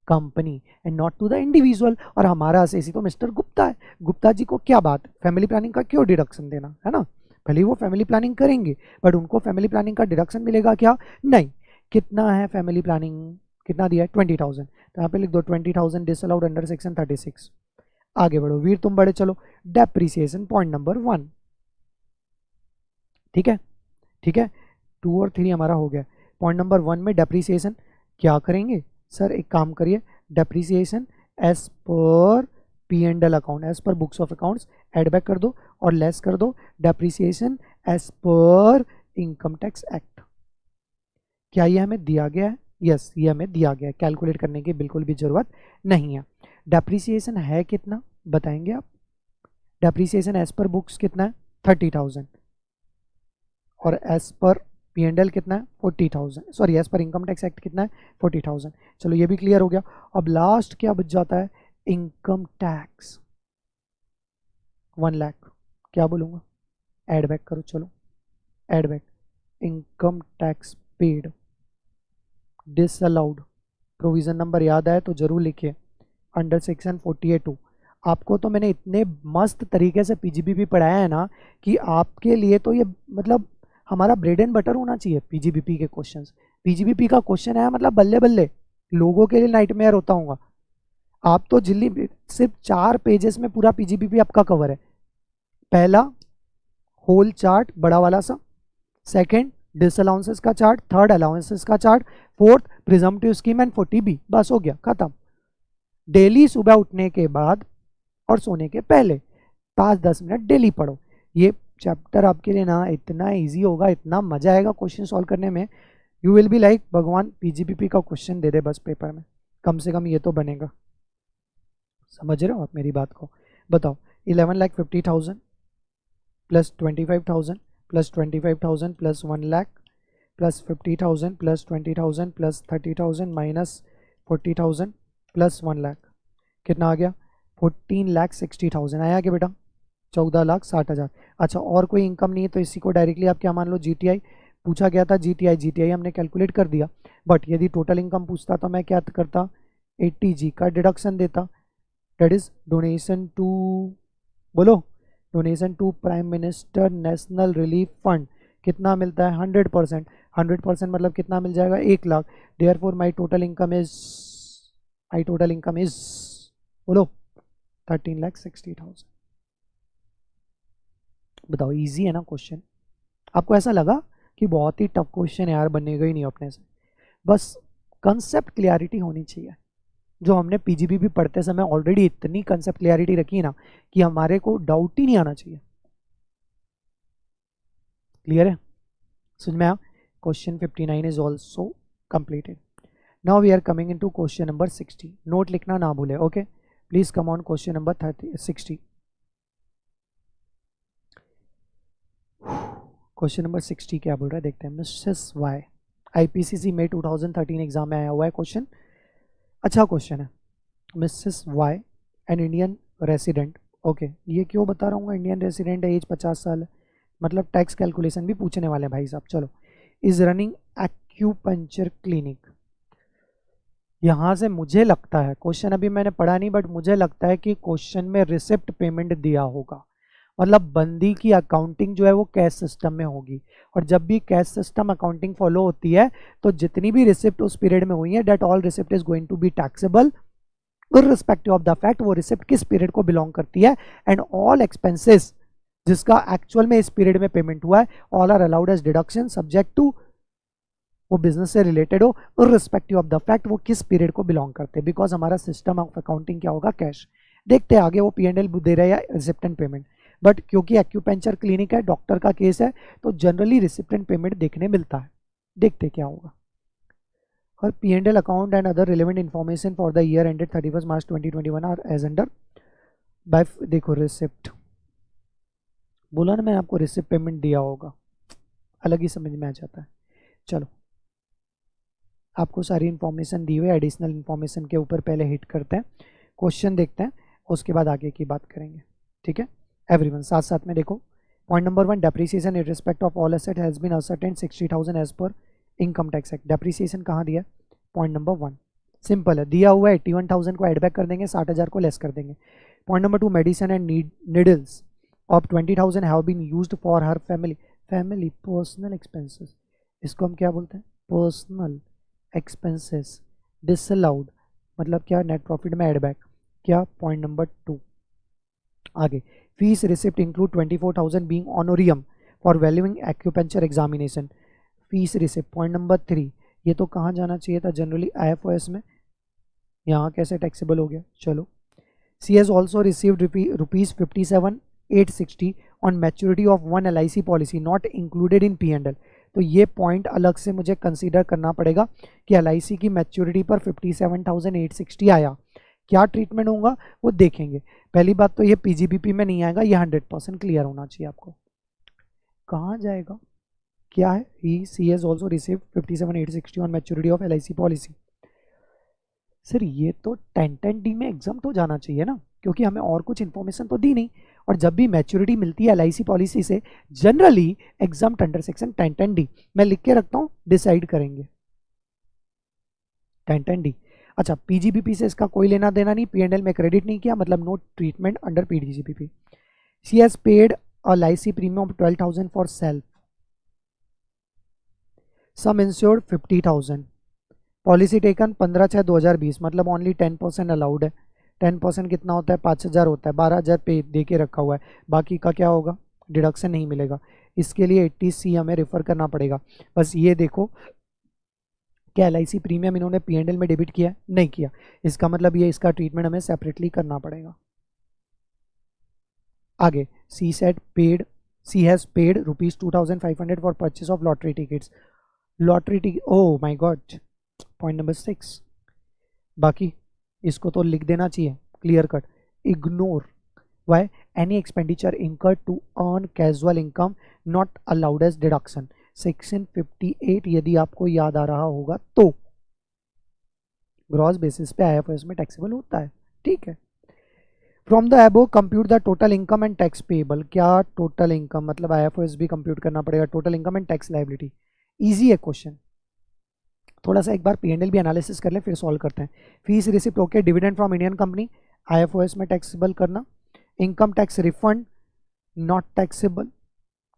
S1: company and not to the individual. और हमारा असेसी तो मिस्टर गुप्ता है, गुप्ता जी को क्या बात, फैमिली प्लानिंग का क्यों डिडक्शन देना, है ना? भले ही वो फैमिली प्लानिंग करेंगे, बट उनको फैमिली प्लानिंग का डिडक्शन मिलेगा क्या? नहीं। कितना है फैमिली प्लानिंग? कितना दिया है? 20,000। तो यहाँ पे लिख दो 20,000 डिसअलाउड अंडर सेक्शन 36। आगे बढ़ो वीर, तुम बड़े चलो। Depreciation point number 1। ठीक है, ठीक है, 2 और 3 हमारा हो गया। पॉइंट नंबर 1 में डेप्रिसिएशन क्या करेंगे? सर एक काम करिए, depreciation as per P and L account, as per books of accounts add back कर दो और लेस कर दो depreciation as per income tax act. क्या ये हमें दिया गया है? यस, ये हमें दिया गया है, कैलकुलेट करने की बिल्कुल भी जरूरत नहीं है। डेप्रिसिएशन है कितना बताएंगे आप? डेप्रिसिएशन एज पर बुक्स कितना है? 30,000, और as per P and L कितना है? 40,000, sorry as per income tax act कितना है? 40,000। चलो ये भी क्लियर हो गया। अब लास्ट क्या बच जाता है? Income tax 1 lakh. क्या बोलूँगा? एड बैक करो, चलो add back. Income tax paid disallowed, provision number याद आए तो जरूर लिखिए, अंडर सेक्शन 48(2). आपको तो मैंने इतने मस्त तरीके से पीजीबीपी पढ़ाया है ना कि आपके लिए तो ये मतलब हमारा ब्रेड एंड बटर होना चाहिए पीजीबीपी के क्वेश्चंस। पीजीबीपी का क्वेश्चन है मतलब बल्ले बल्ले, लोगों के लिए नाइटमेयर होता होगा। आप तो जिल्ली सिर्फ 4 पेजेस में पूरा पीजीबीपी आपका कवर है। पहला होल चार्ट बड़ा वाला सा, सेकंड डिसअलाउंसेस का चार्ट, थर्ड अलाउंसेस का chart, fourth presumptive scheme and 40B, बस हो गया खत्म। डेली सुबह उठने के बाद और सोने के पहले 5-10 मिनट डेली पढ़ो। ये चैप्टर आपके लिए ना इतना इजी होगा, इतना मजा आएगा क्वेश्चन सॉल्व करने में। यू विल बी लाइक भगवान पीजीबीपी का क्वेश्चन दे दे बस पेपर में, कम से कम ये तो बनेगा। समझ रहे हो आप मेरी बात को? बताओ 11,50,000 plus 25,000 plus 25,000 plus 1 lakh plus 50,000 plus 20,000 plus 30,000 minus 40,000 plus 1 lakh, कितना आ गया? 14,60,000 आया क्या बेटा? 14,60,000। अच्छा, और कोई इनकम नहीं है तो इसी को डायरेक्टली आप क्या मान लो? जीटीआई पूछा गया था, जीटीआई हमने कैलकुलेट कर दिया। बट यदि टोटल इनकम पूछता तो मैं क्या करता? 80G का डिडक्शन देता, दैट इज डोनेशन टू, बोलो, donation to prime minister national relief fund. कितना मिलता है? 100%। 100% मतलब कितना मिल जाएगा? 1 lakh. Therefore my total income is बोलो 13,60,000। बताओ, इजी है ना क्वेश्चन? आपको ऐसा लगा कि बहुत ही टफ क्वेश्चन है यार, बनेगा ही नहीं अपने से? बस कंसेप्ट क्लियरिटी होनी चाहिए। जो हमने पीजीबीपी पढ़ते समय ऑलरेडी इतनी कंसेप्ट क्लियरिटी रखी ना कि हमारे को डाउट ही नहीं आना चाहिए। क्लियर है? समझ में आया? Question 59 is also completed. Now we are coming into question number 60। Note लिखना ना भूले, okay? Please come on question number 60। Question number 60 क्या बोल रहा है देखते हैं। मिसेस वाई, आईपीसीसी में 2013 एग्जाम में आया हुआ है क्वेश्चन, अच्छा क्वेश्चन है। Mrs Y N Indian resident, okay, ये क्यों बता रहा हूँ इंडियन रेसिडेंट है, एज 50 साल है, मतलब टैक्स कैलकुलेशन भी पूछने वाले हैं भाई साहब। चलो, इज रनिंग एक्यूपंक्चर क्लिनिक। यहां से मुझे लगता है, क्वेश्चन अभी मैंने पढ़ा नहीं, बट मुझे लगता है कि क्वेश्चन में रिसिप्ट पेमेंट दिया होगा। मतलब बंदी की अकाउंटिंग जो है वो कैश सिस्टम में होगी, और जब भी कैश सिस्टम अकाउंटिंग फॉलो होती है तो जितनी भी रिसिप्ट उस पीरियड में हुई है, that all receipt is going to be taxable irrespective of the fact वो रिसिप्ट किस पीरियड को बिलोंग करती है, एंड ऑल एक्सपेंसेस जिसका एक्चुअल में इस पीरियड में पेमेंट हुआ है, all are allowed as deduction subject to वो बिजनेस से रिलेटेड हो, इर्रिस्पेक्टिव ऑफ द फैक्ट वो किस पीरियड को बिलोंग करते हैं, बिकॉज हमारा सिस्टम ऑफ अकाउंटिंग क्या होगा, कैश। देखते हैं आगे वो P&L दे रहे हैं या रिसिप्टेंट पेमेंट, बट क्योंकि एक्यूपेंचर क्लिनिक है, डॉक्टर का केस है, तो जनरली रिसिप्टेंट पेमेंट देखने मिलता है। देखते क्या होगा। और P&L account and other relevant information for the year ended 31 March 2021 are as under by, देखो रिसिप्ट बोला ना मैंने आपको, रिसिप्ट पेमेंट दिया होगा, अलग ही समझ में आ जाता है। चलो आपको सारी इन्फॉर्मेशन दी हुई है, एडिशनल इन्फॉर्मेशन के ऊपर पहले हिट करते हैं, क्वेश्चन देखते हैं, उसके बाद आगे की बात करेंगे। ठीक है एवरीवन, साथ साथ में देखो। Point number 1, depreciation in respect of all asset has been ascertained 60,000 as per income tax act. Depreciation कहाँ दिया है, पॉइंट नंबर 1, सिंपल है, दिया हुआ है 81,000 को एडबैक कर देंगे, 60,000 को लेस कर देंगे। Point number 2, medicine and needles of 20,000 have been used for her family personal expenses. इसको हम क्या बोलते हैं, पर्सनल एक्सपेंसेस डिसअलाउड, मतलब क्या, नेट प्रॉफिट में एडबैक, क्या, पॉइंट नंबर 2। आगे, fees receipt include 24,000 being honorarium for valuing acupuncture examination. Fees receipt, point number 3, ये तो कहाँ जाना चाहिए था, जनरली IFOS में, यहाँ कैसे टैक्सेबल हो गया। चलो, she has also received rupees 57,860 on maturity of 1 LIC policy not included in P&L। तो ये पॉइंट अलग से मुझे कंसीडर करना पड़ेगा कि LIC की मैच्योरिटी पर 57,860 आया, क्या ट्रीटमेंट होगा वो देखेंगे। पहली बात तो ये PGBP में नहीं आएगा, ये 100% क्लियर होना चाहिए आपको। कहाँ जाएगा, क्या है, he has also received 57,860 on maturity of LIC policy. Sir ये तो 1010D में एग्जाम तो जाना चाहिए ना, क्योंकि हमें और कुछ इन्फॉर्मेशन तो दी नहीं, और जब भी मैच्योरिटी मिलती है LIC पॉलिसी से, generally exam under section 1010D, मैं लिख के रखता हूँ, डिसाइड करेंगे 1010D। अच्छा, PGBP से इसका कोई लेना देना नहीं, P&L में क्रेडिट नहीं किया, मतलब no treatment under PGBP। She has paid a LIC premium of 12,000 for self, sum insured 50,000, policy taken 15/6/2020, मतलब ओनली 10% अलाउड है। 10% कितना होता है, 5,000 होता है, 12,000 पे दे के रखा हुआ है, बाकी का क्या होगा, डिडक्शन नहीं मिलेगा। इसके लिए 80C हमें रेफर करना पड़ेगा। बस ये देखो, क्या LIC प्रीमियम इन्होंने P&L में डेबिट किया है, नहीं किया, इसका मतलब ये इसका ट्रीटमेंट हमें सेपरेटली करना पड़ेगा। आगे, she has paid rupees 2,500 for purchase of lottery tickets. Lottery ticket, oh my god, point number 6। बाकी इसको तो लिख देना चाहिए clear cut, ignore. Why, any expenditure incurred to earn casual income not allowed as deduction, section 58 यदि आपको याद आ रहा होगा तो, ग्रॉस बेसिस पे IFRS में टैक्सेबल होता है। ठीक है, from the above compute the total income and tax payable. क्या टोटल इनकम, मतलब IFRS भी कंप्यूट करना पड़ेगा, total income and tax liability. Easy है क्वेश्चन, थोड़ा सा एक बार P&L भी एनालिसिस कर ले फिर सॉल्व करते हैं। Fees receipt okay, dividend from Indian company IFOS में टैक्सेबल करना, income tax refund not taxable,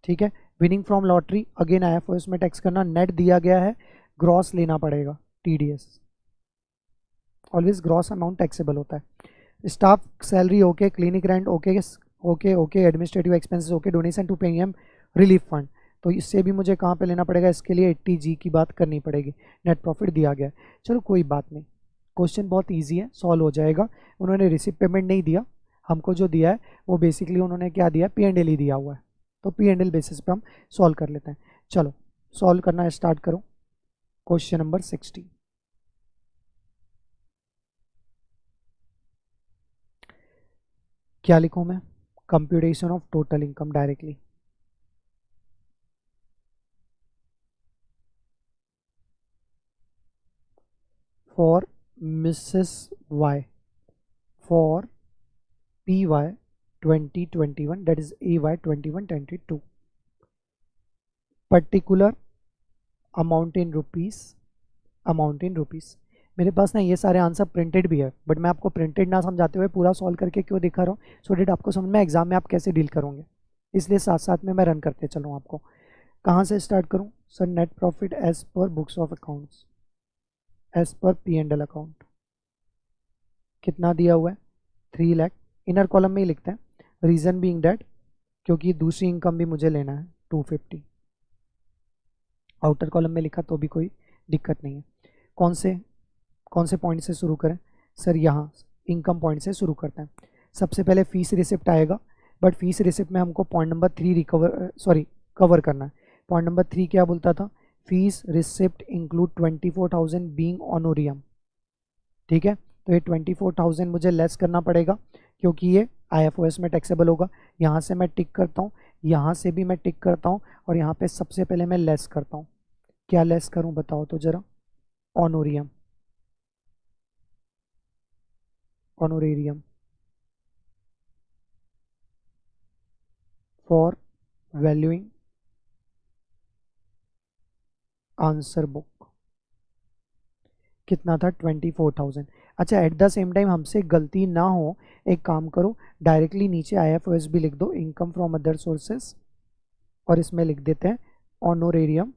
S1: ठीक है। Winning from lottery again IFOS में टैक्स करना, नेट दिया गया है, ग्रॉस लेना पड़ेगा, TDS, always gross amount taxable होता है। Staff salary okay, clinic rent okay, okay okay, administrative expenses okay, donation to PM relief fund, तो इससे भी मुझे कहाँ पे लेना पड़ेगा, इसके लिए 80G की बात करनी पड़ेगी। नेट प्रॉफिट दिया गया है, चलो कोई बात नहीं, क्वेश्चन बहुत इजी है, सॉल्व हो जाएगा। उन्होंने रिसिप्ट पेमेंट नहीं दिया, हमको जो दिया है वो बेसिकली उन्होंने क्या दिया, P&L ही दिया हुआ है, तो P&L बेसिस पे हम सॉल्व कर लेते हैं। चलो सॉल्व करना स्टार्ट करो। क्वेश्चन नंबर 60, क्या लिखूँ मैं, computation of total income directly. For Mrs. Y, for PY 2021, that is AY 21-22, particular amount in rupees, amount in rupees. मेरे पास ना ये सारे आंसर प्रिंटेड भी है, बट मैं आपको प्रिंटेड ना समझाते हुए पूरा सॉल्व करके क्यों दिखा रहा हूँ, सो डेट आपको समझ में एग्जाम में आप कैसे डील करोगे, इसलिए साथ साथ में मैं रन करते चलूँ आपको। कहाँ से स्टार्ट करूँ sir? Net profit as per books of accounts, as per P&L account कितना दिया हुआ है? 3 लाख। इनर कॉलम में ही लिखते हैं, रीजन बीइंग दैट क्योंकि दूसरी इनकम भी मुझे लेना है 250। आउटर कॉलम में लिखा तो भी कोई दिक्कत नहीं है। कौन से पॉइंट से शुरू करें सर? यहाँ इनकम पॉइंट से शुरू करते हैं। सबसे पहले फीस रिसिप्ट आएगा, बट फीस रिसिप्ट में हमको पॉइंट नंबर 3 कवर करना है। पॉइंट नंबर 3 क्या बोलता था? Fees receipt include 24,000 being honorarium. ठीक है, तो ये 24,000 मुझे लेस करना पड़ेगा क्योंकि ये IFOS में टैक्सेबल होगा। यहाँ से मैं टिक करता हूँ, यहाँ से भी मैं टिक करता हूँ, और यहाँ पे सबसे पहले मैं लेस करता हूँ। क्या लेस करूँ बताओ तो जरा? Honorarium, honorarium for valuing answer book. कितना था? 24,000। अच्छा, एट द सेम टाइम हमसे गलती ना हो, एक काम करो, डायरेक्टली नीचे IFOS भी लिख दो, इनकम फ्रॉम अदर सोर्सेस, और इसमें लिख देते हैं ऑनोरेरियम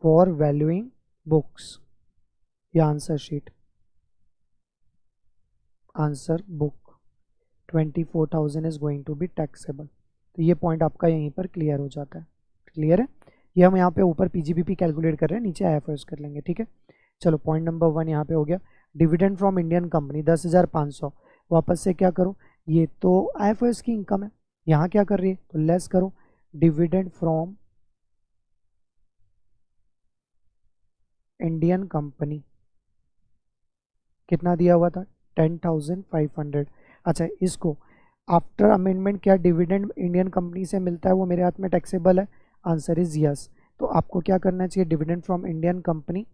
S1: फॉर वैल्यूइंग बुक्स, या answer sheet, answer book 24,000 is going to be taxable. तो ये पॉइंट आपका यहीं पर क्लियर हो जाता है। क्लियर है? ये हम यहाँ पे ऊपर PGBP कैलकुलेट कर रहे हैं, नीचे IFOS कर लेंगे। ठीक है, चलो पॉइंट नंबर 1 यहाँ पे हो गया। डिविडेंड फ्रॉम इंडियन कंपनी 10,500, वापस से क्या करो? ये तो IFOS की इनकम है, यहाँ क्या कर रही है? तो लेस करो, डिविडेंड फ्रॉम इंडियन कंपनी कितना दिया हुआ था? 10,500। अच्छा, इसको आफ्टर अमेंडमेंट क्या डिविडेंड इंडियन कंपनी से मिलता है वो मेरे हाथ में टैक्सेबल है? Answer is yes. तो आपको क्या करना चाहिए? Dividend from Indian company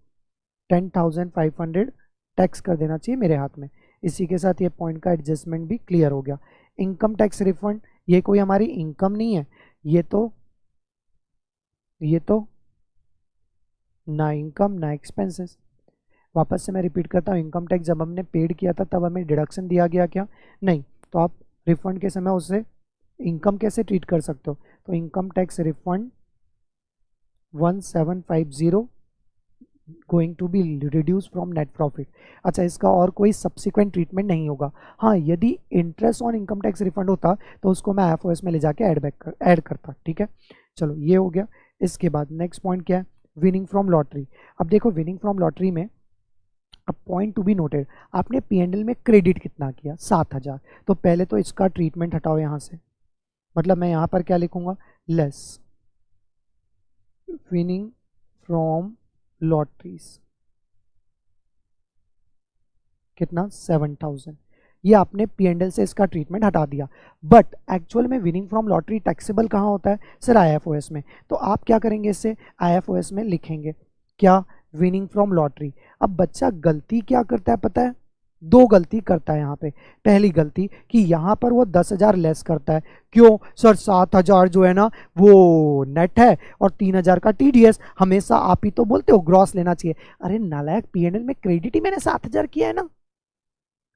S1: 10,500 tax कर देना चाहिए मेरे हाथ में। इसी के साथ ये पॉइंट का एडजस्टमेंट भी क्लियर हो गया। इनकम टैक्स रिफंड, ये कोई हमारी इनकम नहीं है, ये तो ना इनकम ना एक्सपेंसेस। वापस से मैं रिपीट करता हूँ, इनकम टैक्स जब हमने पेड किया था तब हमें डिडक्शन दिया गया क्या? नहीं। तो आप रिफंड के समय उससे इनकम कैसे ट्रीट कर सकते हो? तो income tax refund 1750 going to be reduce from net profit. अच्छा, इसका और कोई सब्सिक्वेंट ट्रीटमेंट नहीं होगा। हाँ, यदि interest on income tax refund होता तो उसको मैं IFOS में ले जाके ऐड करता। ठीक है, चलो ये हो गया। इसके बाद नेक्स्ट पॉइंट क्या है? Winning from lottery. अब देखो, विनिंग फ्रॉम लॉटरी में अब पॉइंट टू बी नोटेड, आपने P&L में क्रेडिट कितना किया? 7,000। तो पहले तो इसका ट्रीटमेंट हटाओ यहाँ से, मतलब मैं यहाँ पर क्या लिखूंगा? लेस विनिंग फ्रॉम लॉटरीज कितना? 7,000। ये आपने P&L से इसका ट्रीटमेंट हटा दिया, बट एक्चुअल में विनिंग फ्रॉम लॉटरी टैक्सेबल कहाँ होता है सर? IFOS में। तो आप क्या करेंगे? इससे IFOS में लिखेंगे क्या? Winning from lottery. अब बच्चा गलती क्या करता है पता है? 2 गलती करता है यहाँ पे। पहली गलती कि यहाँ पर वो 10,000 लेस करता है। क्यों सर? 7,000 जो है ना वो नेट है और 3,000 का TDS। हमेशा आप ही तो बोलते हो ग्रॉस लेना चाहिए। अरे नालायक, P&L में क्रेडिट ही मैंने 7,000 किया है ना,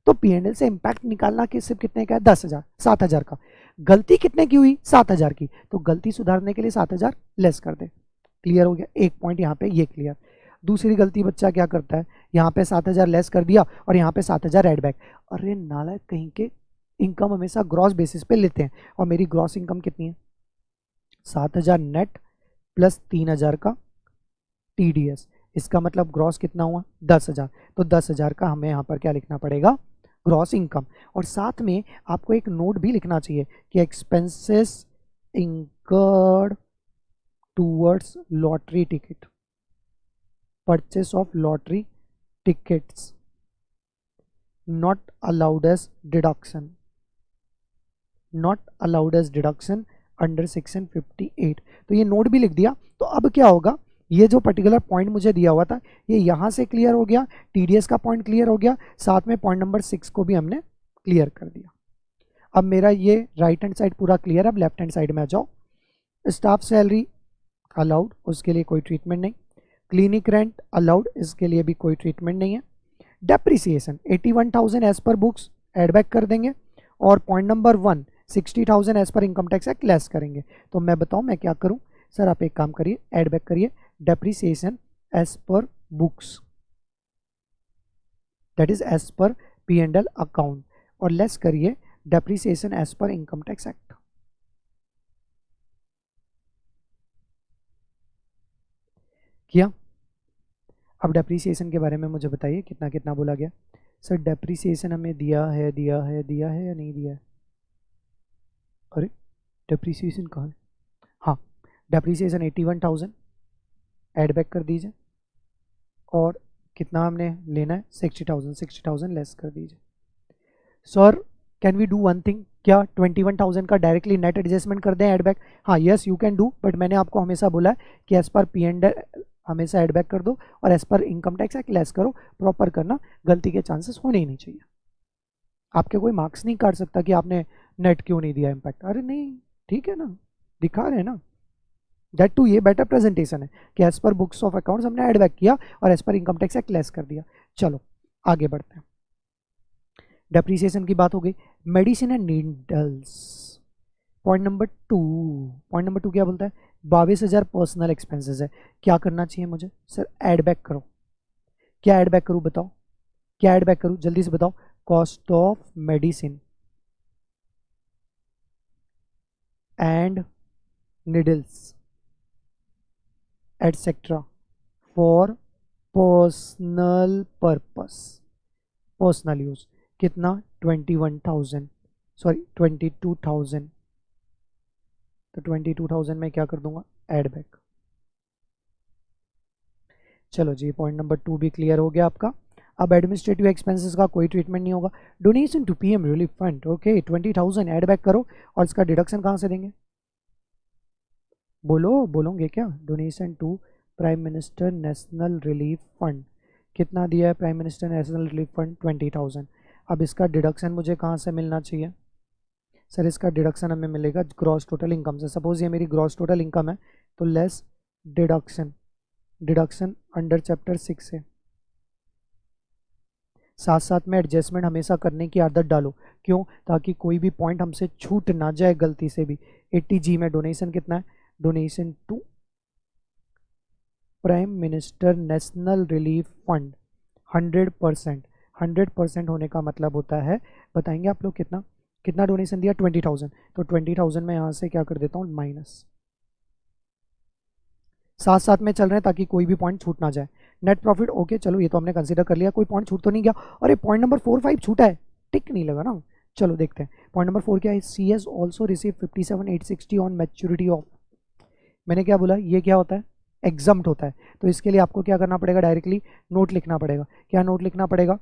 S1: तो P&L से इंपैक्ट निकालना कि सिर्फ कितने का है? 10,000, 7,000 का। गलती कितने की हुई? 7,000 की। तो गलती सुधारने के लिए 7,000 लेस कर दे। क्लियर हो गया? एक पॉइंट यहाँ पे ये क्लियर। दूसरी गलती बच्चा क्या करता है? यहाँ पे 7,000 लेस कर दिया और यहाँ पे 7,000 एड बैक। अरे नालायक कहीं के, इनकम हमेशा ग्रॉस बेसिस पे लेते हैं, और मेरी ग्रॉस इनकम कितनी है? 7,000 नेट प्लस 3,000 का TDS। इसका मतलब ग्रॉस कितना हुआ? 10,000। तो 10,000 का हमें यहाँ पर क्या लिखना पड़ेगा? Gross income. और साथ में आपको एक नोट भी लिखना चाहिए कि expenses incurred towards lottery ticket, purchase of lottery tickets not allowed as deduction, not allowed as deduction under section 58। तो ये नोट भी लिख दिया। तो अब क्या होगा? ये जो पर्टिकुलर पॉइंट मुझे दिया हुआ था ये यहाँ से क्लियर हो गया, TDS का पॉइंट क्लियर हो गया, साथ में पॉइंट नंबर 6 को भी हमने क्लियर कर दिया। अब मेरा ये राइट हैंड साइड पूरा क्लियर है। अब लेफ्ट हैंड साइड में आ जाओ। स्टाफ सैलरी अलाउड, उसके लिए कोई ट्रीटमेंट नहीं। क्लिनिक रेंट अलाउड, इसके लिए भी कोई ट्रीटमेंट नहीं है। Depreciation 81,000 as per books add back कर देंगे, और point number 1 60,000 as per income tax act less करेंगे। तो मैं बताऊं मैं क्या करूं? सर आप एक काम करिए, एड बैक करिए depreciation as per books, that is as per P&L account, और लेस करिए depreciation as per income tax act. किया? अब डेप्रिसिएशन के बारे में मुझे बताइए कितना कितना बोला गया। सर डेप्रिसिएशन हमें दिया है या नहीं दिया है? अरे डेप्रिसिएशन कहाँ है? हाँ, डेप्रिसिएशन 81,000 एड बैक कर दीजिए, और कितना हमने लेना है? 60,000 लेस कर दीजिए। Sir can we do one thing, क्या 21,000 का डायरेक्टली नेट एडजस्टमेंट कर दें एड बैक? हाँ yes you can do, but मैंने आपको हमेशा बोला है कि एज पर P&L हमेशा एड बैक कर दो, और as per income tax act less करो। प्रॉपर करना, गलती के चांसेस होने ही नहीं चाहिए। आपके कोई मार्क्स नहीं काट सकता कि आपने नेट क्यों नहीं दिया इम्पैक्ट। अरे नहीं, ठीक है ना, दिखा रहे हैं ना। दैट टू ये बेटर प्रेजेंटेशन है कि as per books of accounts हमने एड बैक किया और as per income tax act less कर दिया। चलो आगे बढ़ते हैं। डेप्रिसिएशन की बात हो गई। Medicine and needles, point number 2 क्या बोलता है? 22,000 पर्सनल एक्सपेंसेस है। क्या करना चाहिए मुझे? सर एड बैक करो। क्या एड बैक करूं बताओ? क्या एड बैक करूं जल्दी से बताओ? Cost of medicine and needles etcetera for personal purpose, personal use. कितना? 22,000 तो 22,000 में क्या कर दूंगा? Add back. चलो जी, पॉइंट नंबर 2 भी क्लियर हो गया आपका। अब एडमिनिस्ट्रेटिव एक्सपेंसेस का कोई ट्रीटमेंट नहीं होगा। Donation to PM relief fund, okay 20,000 add back करो, और इसका डिडक्शन कहाँ से देंगे? बोलोगे क्या? Donation to prime minister national relief fund, कितना दिया है prime minister national relief fund? 20,000। अब इसका डिडक्शन मुझे कहाँ से मिलना चाहिए? सर इसका डिडक्शन हमें मिलेगा ग्रॉस टोटल इनकम से। सपोज ये मेरी ग्रॉस टोटल इनकम है, तो लेस डिडक्शन अंडर चैप्टर 6 है। साथ साथ में एडजस्टमेंट हमेशा करने की आदत डालो। क्यों? ताकि कोई भी पॉइंट हमसे छूट ना जाए गलती से भी। 80G में डोनेशन कितना है? Donation to prime minister national relief fund 100% होने का मतलब होता है, बताएंगे आप लोग कितना कितना डोनेशन दिया? 20,000। तो 20,000 में यहाँ से क्या कर देता हूँ? माइनस। साथ साथ में चल रहे हैं ताकि कोई भी पॉइंट छूट ना जाए। नेट प्रॉफिट ओके, चलो ये तो हमने कंसीडर कर लिया, कोई पॉइंट छूट तो नहीं गया। और ये पॉइंट नंबर 4, 5 छूटा है, टिक नहीं लगा ना। चलो देखते हैं पॉइंट नंबर 4 क्या है। CS also receive 57,860 on maturity of, मैंने क्या बोला? ये क्या होता है? एग्जम्प्ट होता है। तो इसके लिए आपको क्या करना पड़ेगा? डायरेक्टली नोट लिखना पड़ेगा। क्या नोट लिखना पड़ेगा?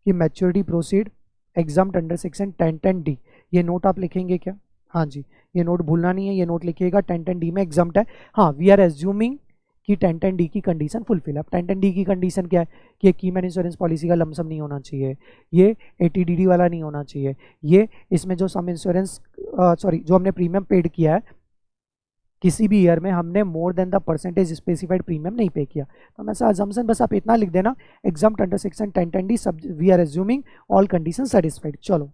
S1: कि maturity proceed exempt under section 1010D। ये नोट आप लिखेंगे क्या? हाँ जी, ये नोट भूलना नहीं है, ये नोट लिखिएगा 1010D में एग्जाम्प्ट है। हाँ, वी आर एज्यूमिंग कि 1010D की कंडीशन फुलफिल। अब 1010D की कंडीशन क्या है? कि कीमैन इंश्योरेंस पॉलिसी का लमसम नहीं होना चाहिए, ये 80DD वाला नहीं होना चाहिए, ये इसमें जो सम इंश्योरेंस जो हमने प्रीमियम पेड किया है किसी भी ईयर में हमने more than the percentage specified premium नहीं पे किया। तो हमेशा अजम्पशन बस आप इतना लिख देना, एग्जाम्प्ट अंडर सेक्शन 1010D सब we are assuming all condition satisfied. चलो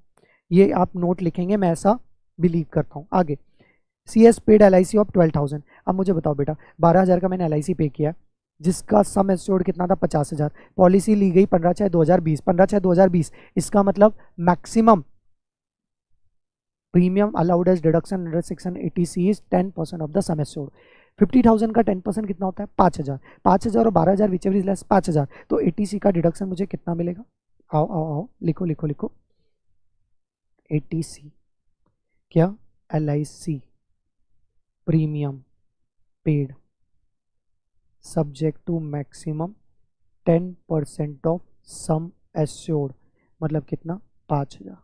S1: ये आप नोट लिखेंगे, मैं ऐसा बिलीव करता हूँ। आगे CS पेड LIC ऑफ 12,000। अब मुझे बताओ बेटा, 12,000 का मैंने LIC पे किया, जिसका सम एश्योर्ड कितना था? 50,000। पॉलिसी ली गई 15/6/2020, 15/6/2020। इसका मतलब maximum premium allowed as deduction under section 80C is 10% of the sum assured. 50,000 का 10% कितना होता है? 5,000। 5,000 और 12,000 विच एवर इज लेस 5,000। तो 80C का डिडक्शन मुझे कितना मिलेगा? आओ आओ आओ लिखो लिखो लिखो। 80C क्या? LIC premium paid subject to maximum 10% of sum assured, मतलब कितना? 5,000।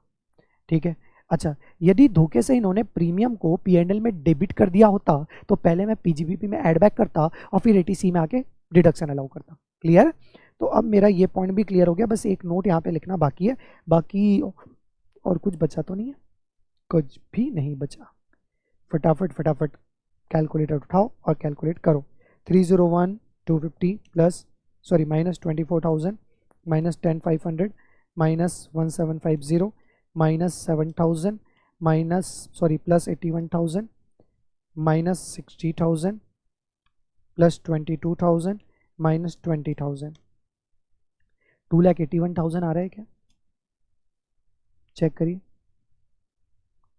S1: ठीक है। अच्छा, यदि धोखे से इन्होंने प्रीमियम को P&L में डेबिट कर दिया होता तो पहले मैं PGBP में ऐड बैक करता और फिर 80C में आके डिडक्शन अलाउ करता। क्लियर? तो अब मेरा ये पॉइंट भी क्लियर हो गया, बस एक नोट यहाँ पे लिखना बाकी है। बाकी और कुछ बचा तो नहीं है? कुछ भी नहीं बचा। फटाफट फटाफट कैलकुलेटर उठाओ और कैलकुलेट करो। 301 250 plus sorry minus 24,000 minus 10,500 minus 1750 minus 7,000 minus sorry plus 81,000 minus 60,000 plus 22,000 minus 20,000। 2,81,000 आ रहा है क्या? चेक करिए।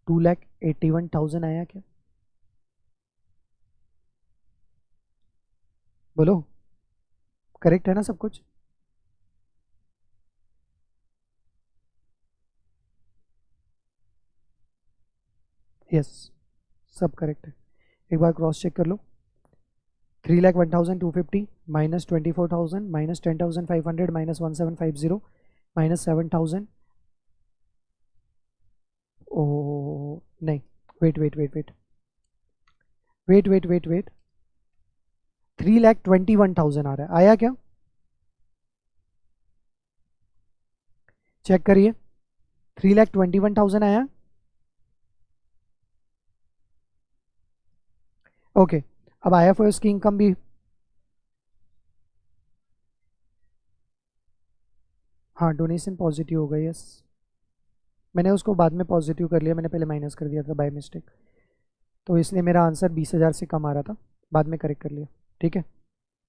S1: 2,81,000 आया क्या? बोलो, करेक्ट है ना सब कुछ? यस, सब करेक्ट है। एक बार क्रॉस चेक कर लो। 3,01,250 माइनस 24,000 माइनस 10,500 माइनस 1750 माइनस 7,000। ओ नहीं, wait wait wait wait wait wait wait wait 3,21,000 आ रहा है, आया क्या? चेक करिए। 3,21,000 आया। ओके, अब IFRS की इनकम भी, हाँ डोनेशन पॉजिटिव हो गई। यस, मैंने उसको बाद में पॉजिटिव कर लिया, मैंने पहले माइनस कर दिया था बाय मिस्टेक, तो इसलिए मेरा आंसर 20,000 से कम आ रहा था, बाद में करेक्ट कर लिया। ठीक है,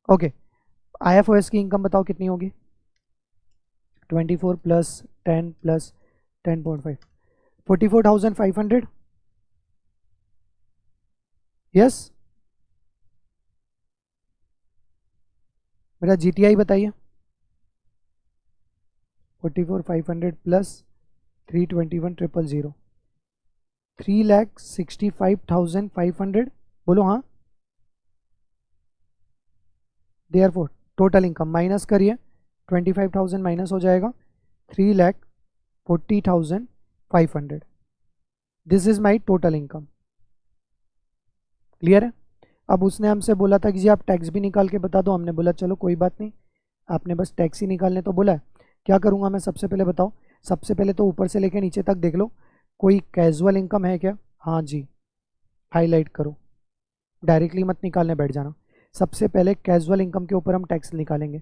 S1: ओके। IFRS की इनकम बताओ कितनी होगी? 24 प्लस 10 प्लस 10.5 44,500। यस, मेरा GTI बताइए। 44,500 प्लस 321,000 3,65,500। बोलो हाँ। देयरफॉर टोटल इनकम माइनस करिए, 25,000 माइनस हो जाएगा, 3,40,500। This is my total income. Clear है? अब उसने हमसे बोला था कि जी आप टैक्स भी निकाल के बता दो, हमने बोला चलो कोई बात नहीं, आपने बस टैक्स ही निकालने तो बोला है। क्या करूँगा मैं? सबसे पहले बताओ, सबसे पहले तो ऊपर से लेके नीचे तक देख लो, कोई कैजुअल इनकम है क्या? हाँ जी, हाईलाइट करो, डायरेक्टली मत निकालने बैठ जाना। सबसे पहले कैजुअल इनकम के ऊपर हम टैक्स निकालेंगे।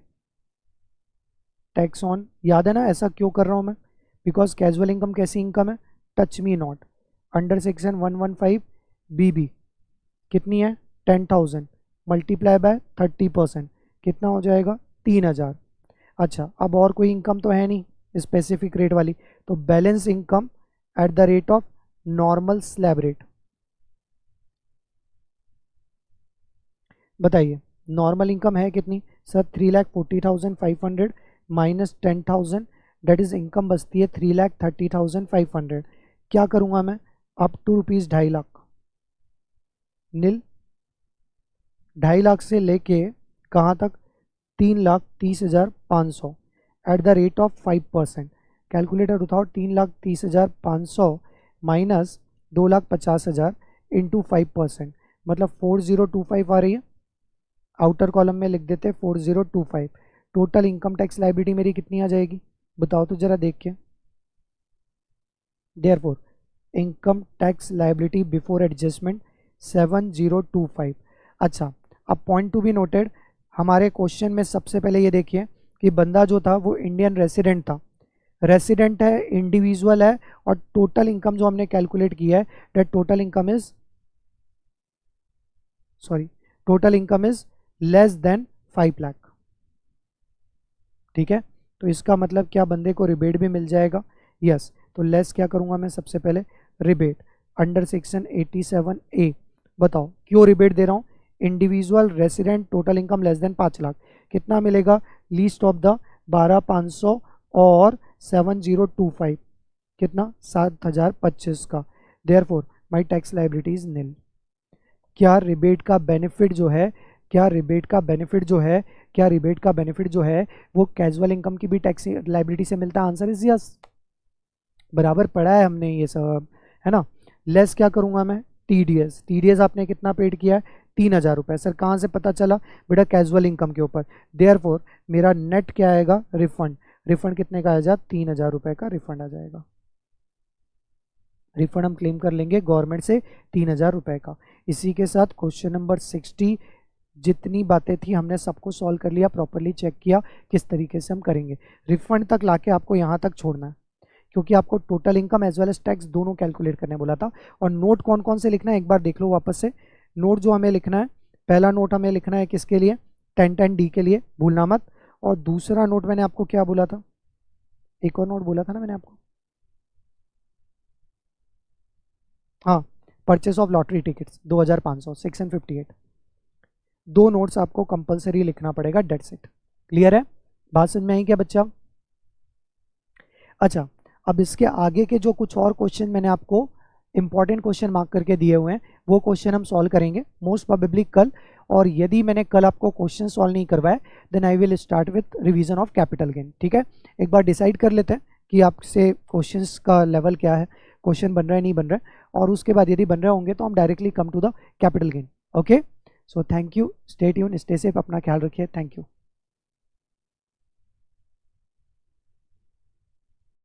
S1: टैक्स ऑन, याद है ना ऐसा क्यों कर रहा हूँ मैं? बिकॉज कैजुअल इनकम कैसी इनकम है? Touch me not, under section 115 BB कितनी है? 10,000 मल्टीप्लाई बाय 30% कितना हो जाएगा? 3,000। अच्छा, अब और कोई इनकम तो है नहीं स्पेसिफिक रेट वाली, तो balance income at the rate of normal slab rate. बताइए नॉर्मल इनकम है कितनी? Sir 3,40,500 minus 10,000, that is income बचती है 3,30,500। क्या करूँगा मैं? Up to rupees 2.5 lakh nil, 2.5 lakh से लेके कहाँ तक? 3,30,500 at the rate of 5%। Calculator उठाओ, 3,30,500 माइनस 2,50,000 इंटू 5%, मतलब 4,025 आ रही है। आउटर कॉलम में लिख देते 4,025। टोटल इनकम टैक्स लाइबिलिटी मेरी कितनी आ जाएगी? बताओ तो जरा देख के। Therefore income tax liability before adjustment 7,025। अच्छा, अब पॉइंट टू बी नोटेड, हमारे क्वेश्चन में सबसे पहले ये देखिए कि बंदा जो था वो इंडियन रेसिडेंट था, रेसिडेंट है, इंडिविजुअल है, और टोटल इनकम जो हमने कैलकुलेट किया है that total income is total income is less than 5 lakh. ठीक है, तो इसका मतलब क्या, बंदे को रिबेट भी मिल जाएगा। यस, तो लेस क्या करूंगा मैं? सबसे पहले रिबेट अंडर सेक्शन 87A। बताओ क्यों रिबेट दे रहा हूँ? Individual resident total income less than 5 lakh, कितना मिलेगा? लीस्ट ऑफ द 12,500 और 7,025, कितना? 7,025 का। Therefore my tax liability is निल। क्या रिबेट का बेनिफिट जो है, क्या रिबेट का बेनिफिट जो है, क्या रिबेट का बेनिफिट जो है वो कैजुअल इनकम की भी टैक्स लायबिलिटी से मिलता है? आंसर इज यस, बराबर पढ़ा है हमने ये सब, है ना। लेस क्या करूंगा मैं? TDS। TDS आपने कितना पेड किया है? 3,000 रुपये। सर कहाँ से पता चला? बेटा कैजुअल इनकम के ऊपर। देयरफॉर मेरा नेट क्या आएगा? रिफंड। रिफंड कितने का आ जाएगा? 3,000 रुपये का रिफंड आ जाएगा। रिफंड हम क्लेम कर लेंगे गवर्नमेंट से 3000 रुपये का। इसी के साथ क्वेश्चन नंबर 60 जितनी बातें थी हमने सबको सॉल्व कर लिया, प्रॉपरली चेक किया किस तरीके से हम करेंगे। रिफंड तक लाके आपको यहाँ तक छोड़ना है, क्योंकि आपको total income as well as tax दोनों कैलकुलेट करने बोला था। और नोट कौन कौन से लिखना है एक बार देख लो वापस से। नोट जो हमें लिखना है, पहला नोट हमें लिखना है किसके लिए, 1010D के लिए, भूलना मत। और दूसरा नोट मैंने आपको क्या बोला था, एक और नोट बोला था ना मैंने आपको, हाँ, purchase of lottery tickets 2500, section 58। दो नोट्स आपको कंपलसरी लिखना पड़ेगा, डेट्स इट। क्लियर है, बात समझ में आई क्या बच्चा? अच्छा, अब इसके आगे के जो कुछ और क्वेश्चन मैंने आपको इंपॉर्टेंट क्वेश्चन मार्क करके दिए हुए हैं, वो क्वेश्चन हम सॉल्व करेंगे मोस्ट प्रोबेबली कल। और यदि मैंने कल आपको क्वेश्चन सॉल्व नहीं करवाए, then I will start with revision of capital gain. ठीक है, एक बार डिसाइड कर लेते हैं कि आपसे क्वेश्चंस का लेवल क्या है, क्वेश्चन बन रहा है नहीं बन रहा है, और उसके बाद यदि बन रहे होंगे तो हम directly come to the capital gain. Okay, so thank you, stay tune, stay safe, अपना ख्याल रखिए, थैंक यू।